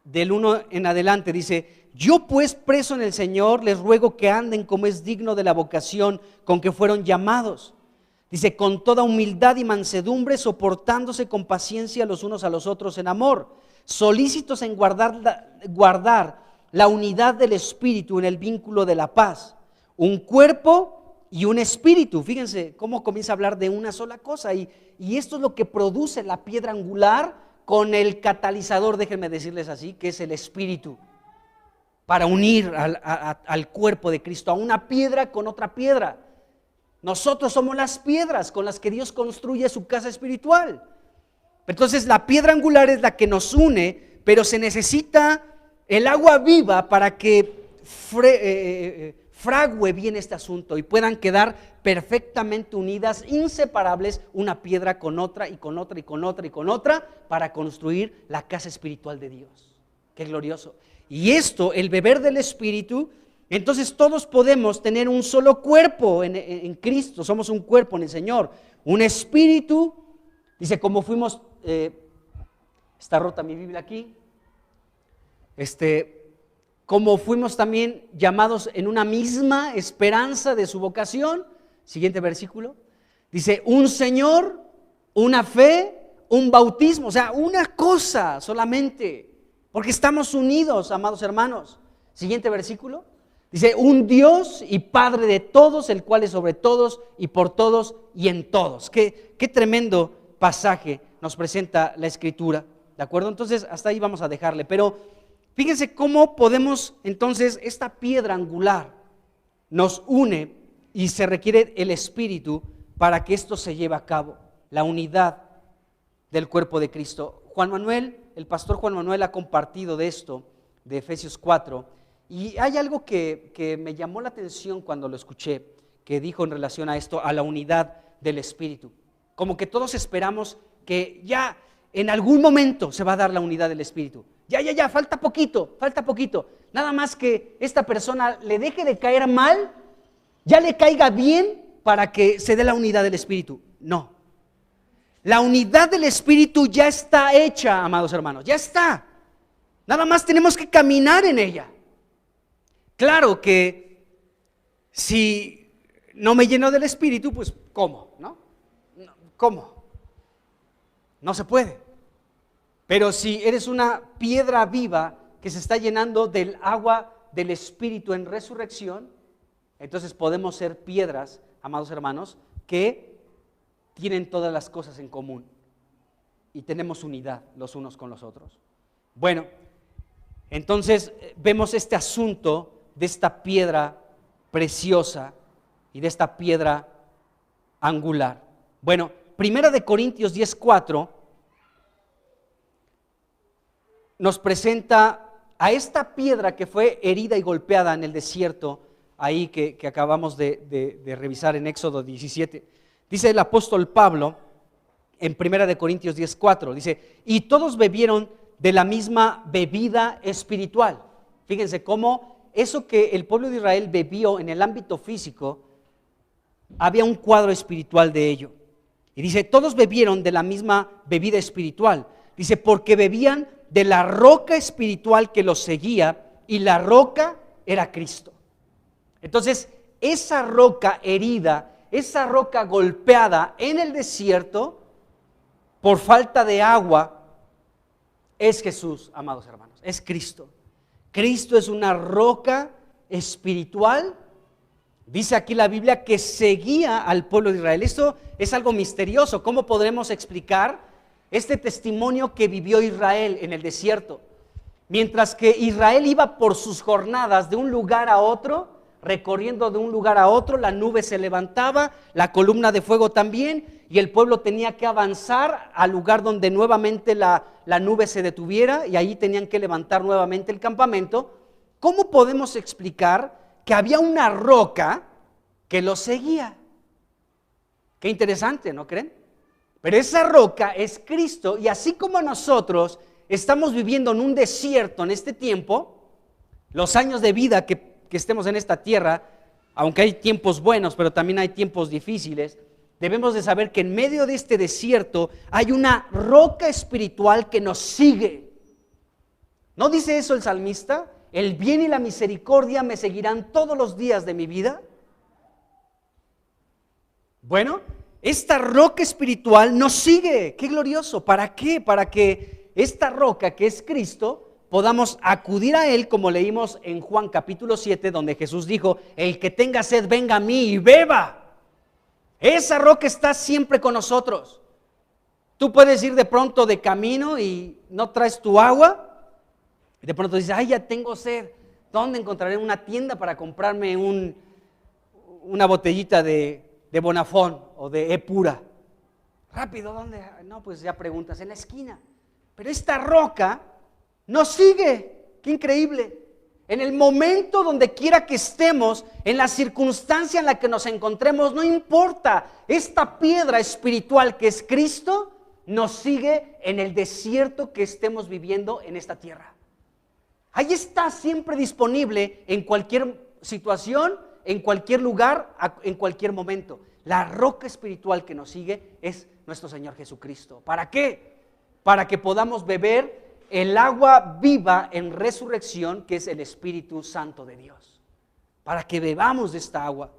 del 1 en adelante, dice: yo pues, preso en el Señor, les ruego que anden como es digno de la vocación con que fueron llamados. Dice: con toda humildad y mansedumbre, soportándose con paciencia los unos a los otros en amor, solícitos en guardar la unidad del Espíritu en el vínculo de la paz, un cuerpo y un espíritu. Fíjense cómo comienza a hablar de una sola cosa, y esto es lo que produce la piedra angular con el catalizador, déjenme decirles así, que es el Espíritu, para unir al cuerpo de Cristo, a una piedra con otra piedra. Nosotros somos las piedras con las que Dios construye su casa espiritual. Entonces la piedra angular es la que nos une, pero se necesita el agua viva para que frague bien este asunto y puedan quedar perfectamente unidas, inseparables, una piedra con otra y con otra y con otra y con otra, para construir la casa espiritual de Dios. Qué glorioso. Y esto, el beber del Espíritu, entonces todos podemos tener un solo cuerpo en Cristo, somos un cuerpo en el Señor, un espíritu. Dice, como fuimos, está rota mi Biblia aquí, como fuimos también llamados en una misma esperanza de su vocación. Siguiente versículo, dice: un Señor, una fe, un bautismo, o sea, una cosa solamente, porque estamos unidos, amados hermanos. Siguiente versículo, dice: un Dios y Padre de todos, el cual es sobre todos y por todos y en todos. Qué tremendo pasaje nos presenta la Escritura, ¿de acuerdo? Entonces hasta ahí vamos a dejarle, pero fíjense cómo podemos, entonces, esta piedra angular nos une y se requiere el Espíritu para que esto se lleve a cabo, la unidad del cuerpo de Cristo. El pastor Juan Manuel ha compartido de esto, de Efesios 4, y hay algo que me llamó la atención cuando lo escuché, que dijo en relación a esto, a la unidad del Espíritu. Como que todos esperamos que ya en algún momento se va a dar la unidad del Espíritu. Ya, falta poquito. Nada más que esta persona le deje de caer mal, ya le caiga bien para que se dé la unidad del Espíritu. No. La unidad del Espíritu ya está hecha, amados hermanos, ya está. Nada más tenemos que caminar en ella. Claro que si no me lleno del Espíritu, pues ¿cómo? ¿Cómo? No se puede. Pero si eres una piedra viva que se está llenando del agua del Espíritu en resurrección, entonces podemos ser piedras, amados hermanos, que tienen todas las cosas en común y tenemos unidad los unos con los otros. Bueno, entonces vemos este asunto de esta piedra preciosa y de esta piedra angular. Bueno, 1 Corintios 10:4 nos presenta a esta piedra que fue herida y golpeada en el desierto, ahí que acabamos de revisar en Éxodo 17. Dice el apóstol Pablo en 1 Corintios 10:4, dice, y todos bebieron de la misma bebida espiritual. Fíjense cómo eso que el pueblo de Israel bebió en el ámbito físico, había un cuadro espiritual de ello. Y dice, todos bebieron de la misma bebida espiritual. Dice, porque bebían de la roca espiritual que los seguía, y la roca era Cristo. Entonces, esa roca herida, esa roca golpeada en el desierto por falta de agua, es Jesús, amados hermanos, es Cristo. Cristo es una roca espiritual. Dice aquí la Biblia que seguía al pueblo de Israel. Esto es algo misterioso. ¿Cómo podremos explicar este testimonio que vivió Israel en el desierto? Mientras que Israel iba por sus jornadas de un lugar a otro, recorriendo de un lugar a otro, la nube se levantaba, la columna de fuego también, y el pueblo tenía que avanzar al lugar donde nuevamente la nube se detuviera, y ahí tenían que levantar nuevamente el campamento. ¿Cómo podemos explicar que había una roca que los seguía? Qué interesante, ¿no creen? Pero esa roca es Cristo, y así como nosotros estamos viviendo en un desierto en este tiempo, los años de vida que estemos en esta tierra, aunque hay tiempos buenos, pero también hay tiempos difíciles, debemos de saber que en medio de este desierto hay una roca espiritual que nos sigue. ¿No dice eso el salmista? El bien y la misericordia me seguirán todos los días de mi vida. Bueno, esta roca espiritual nos sigue. ¡Qué glorioso! ¿Para qué? Para que esta roca que es Cristo podamos acudir a Él, como leímos en Juan capítulo 7, donde Jesús dijo, el que tenga sed venga a mí y beba. Esa roca está siempre con nosotros. Tú puedes ir de pronto de camino y no traes tu agua, y de pronto dices, ay, ya tengo sed. ¿Dónde encontraré una tienda para comprarme una botellita de Bonafón o de Epura? Rápido, ¿dónde? No, pues ya preguntas, en la esquina. Pero esta roca nos sigue. ¡Qué increíble! En el momento donde quiera que estemos, en la circunstancia en la que nos encontremos, no importa, esta piedra espiritual que es Cristo nos sigue en el desierto que estemos viviendo en esta tierra. Ahí está siempre disponible en cualquier situación, en cualquier lugar, en cualquier momento. La roca espiritual que nos sigue es nuestro Señor Jesucristo. ¿Para qué? Para que podamos beber el agua viva en resurrección, que es el Espíritu Santo de Dios. Para que bebamos de esta agua.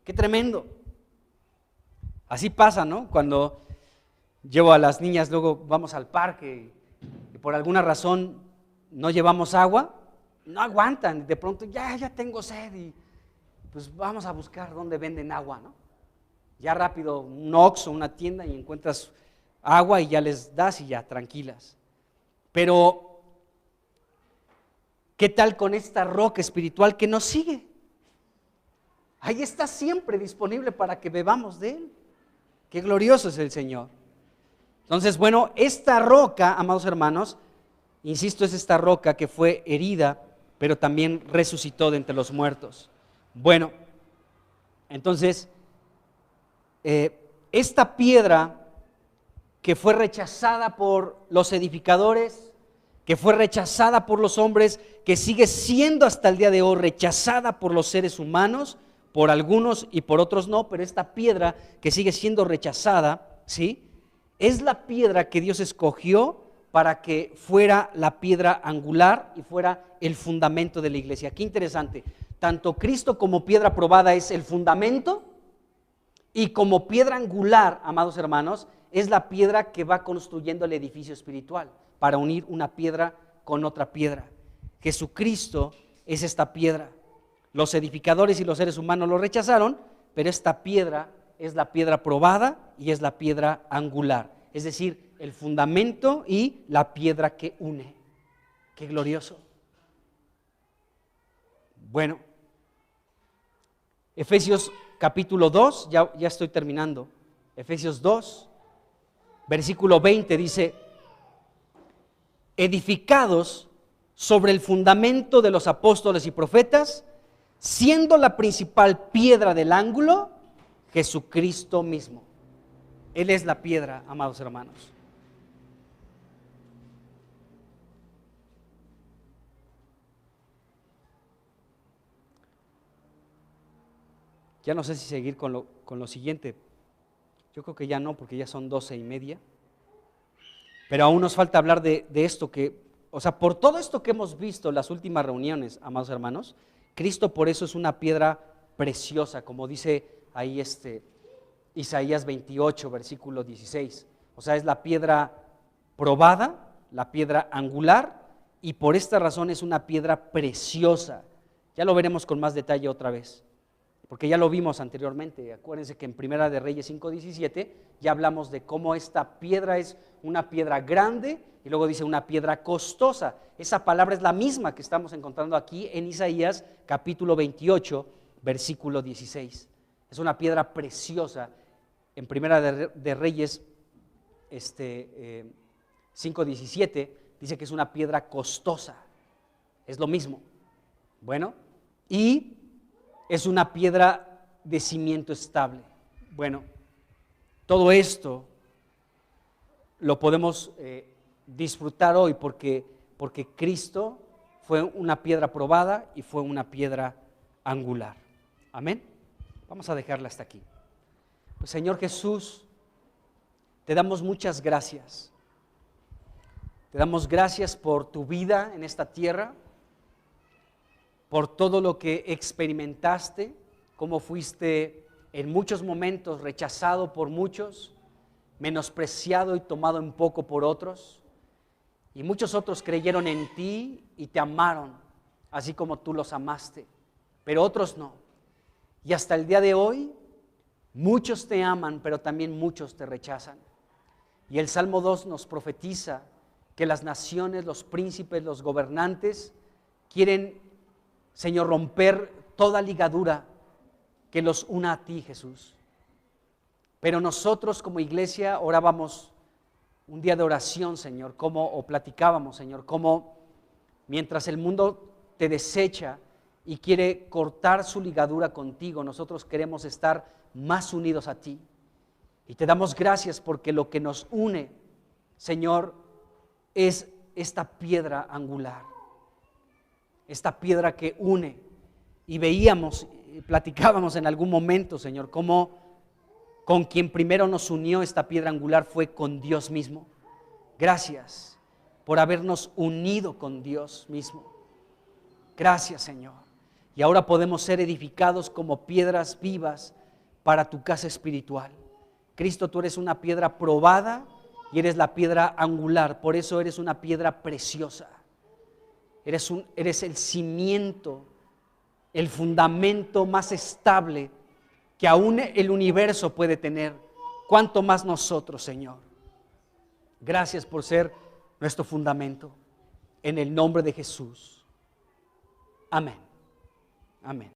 ¡Qué tremendo! Así pasa, ¿no? Cuando llevo a las niñas, luego vamos al parque y por alguna razón no llevamos agua, no aguantan. De pronto, ya tengo sed y pues vamos a buscar dónde venden agua, ¿no? Ya rápido, un Oxxo, una tienda y encuentras agua y ya les das y ya, tranquilas. Pero, ¿qué tal con esta roca espiritual que nos sigue? Ahí está siempre disponible para que bebamos de Él. Qué glorioso es el Señor. Entonces, bueno, esta roca, amados hermanos, insisto, es esta roca que fue herida, pero también resucitó de entre los muertos. Bueno, entonces, esta piedra que fue rechazada por los edificadores, que fue rechazada por los hombres, que sigue siendo hasta el día de hoy rechazada por los seres humanos, por algunos y por otros no, pero esta piedra que sigue siendo rechazada, ¿sí? Es la piedra que Dios escogió para que fuera la piedra angular y fuera el fundamento de la iglesia. Qué interesante, tanto Cristo como piedra probada es el fundamento, y como piedra angular, amados hermanos, es la piedra que va construyendo el edificio espiritual para unir una piedra con otra piedra. Jesucristo es esta piedra. Los edificadores y los seres humanos lo rechazaron, pero esta piedra es la piedra probada y es la piedra angular, es decir, el fundamento y la piedra que une. Qué glorioso. Bueno, Efesios capítulo 2, ya estoy terminando. Efesios 2, versículo 20 dice: edificados sobre el fundamento de los apóstoles y profetas, siendo la principal piedra del ángulo Jesucristo mismo. Él es la piedra, amados hermanos. Ya no sé si seguir con lo siguiente. Yo creo que ya no, porque ya son 12:30. Pero aún nos falta hablar de esto por todo esto que hemos visto en las últimas reuniones, amados hermanos, Cristo por eso es una piedra preciosa, como dice ahí Isaías 28, versículo 16. O sea, es la piedra probada, la piedra angular, y por esta razón es una piedra preciosa. Ya lo veremos con más detalle otra vez, porque ya lo vimos anteriormente. Acuérdense que en Primera de Reyes 5:17 ya hablamos de cómo esta piedra es una piedra grande y luego dice una piedra costosa. Esa palabra es la misma que estamos encontrando aquí en Isaías capítulo 28, versículo 16. Es una piedra preciosa. En Primera de Reyes 5:17 dice que es una piedra costosa. Es lo mismo. Bueno, y es una piedra de cimiento estable. Bueno, todo esto lo podemos disfrutar hoy porque Cristo fue una piedra probada y fue una piedra angular. Amén. Vamos a dejarla hasta aquí. Pues, Señor Jesús, te damos muchas gracias. Te damos gracias por tu vida en esta tierra, por todo lo que experimentaste, cómo fuiste en muchos momentos rechazado por muchos, menospreciado y tomado en poco por otros, y muchos otros creyeron en ti y te amaron, así como tú los amaste, pero otros no. Y hasta el día de hoy, muchos te aman, pero también muchos te rechazan. Y el Salmo 2 nos profetiza que las naciones, los príncipes, los gobernantes quieren, Señor, romper toda ligadura que los una a ti, Jesús. Pero nosotros como iglesia orábamos un día de oración, Señor, o platicábamos, Señor, cómo mientras el mundo te desecha y quiere cortar su ligadura contigo, nosotros queremos estar más unidos a ti. Y te damos gracias porque lo que nos une, Señor, es esta piedra angular. Esta piedra que une. Y veíamos, platicábamos en algún momento, Señor, cómo con quien primero nos unió esta piedra angular fue con Dios mismo. Gracias por habernos unido con Dios mismo. Gracias, Señor. Y ahora podemos ser edificados como piedras vivas para tu casa espiritual. Cristo, tú eres una piedra probada y eres la piedra angular. Por eso eres una piedra preciosa. Eres el cimiento, el fundamento más estable que aún el universo puede tener. ¿Cuánto más nosotros, Señor? Gracias por ser nuestro fundamento. En el nombre de Jesús. Amén. Amén.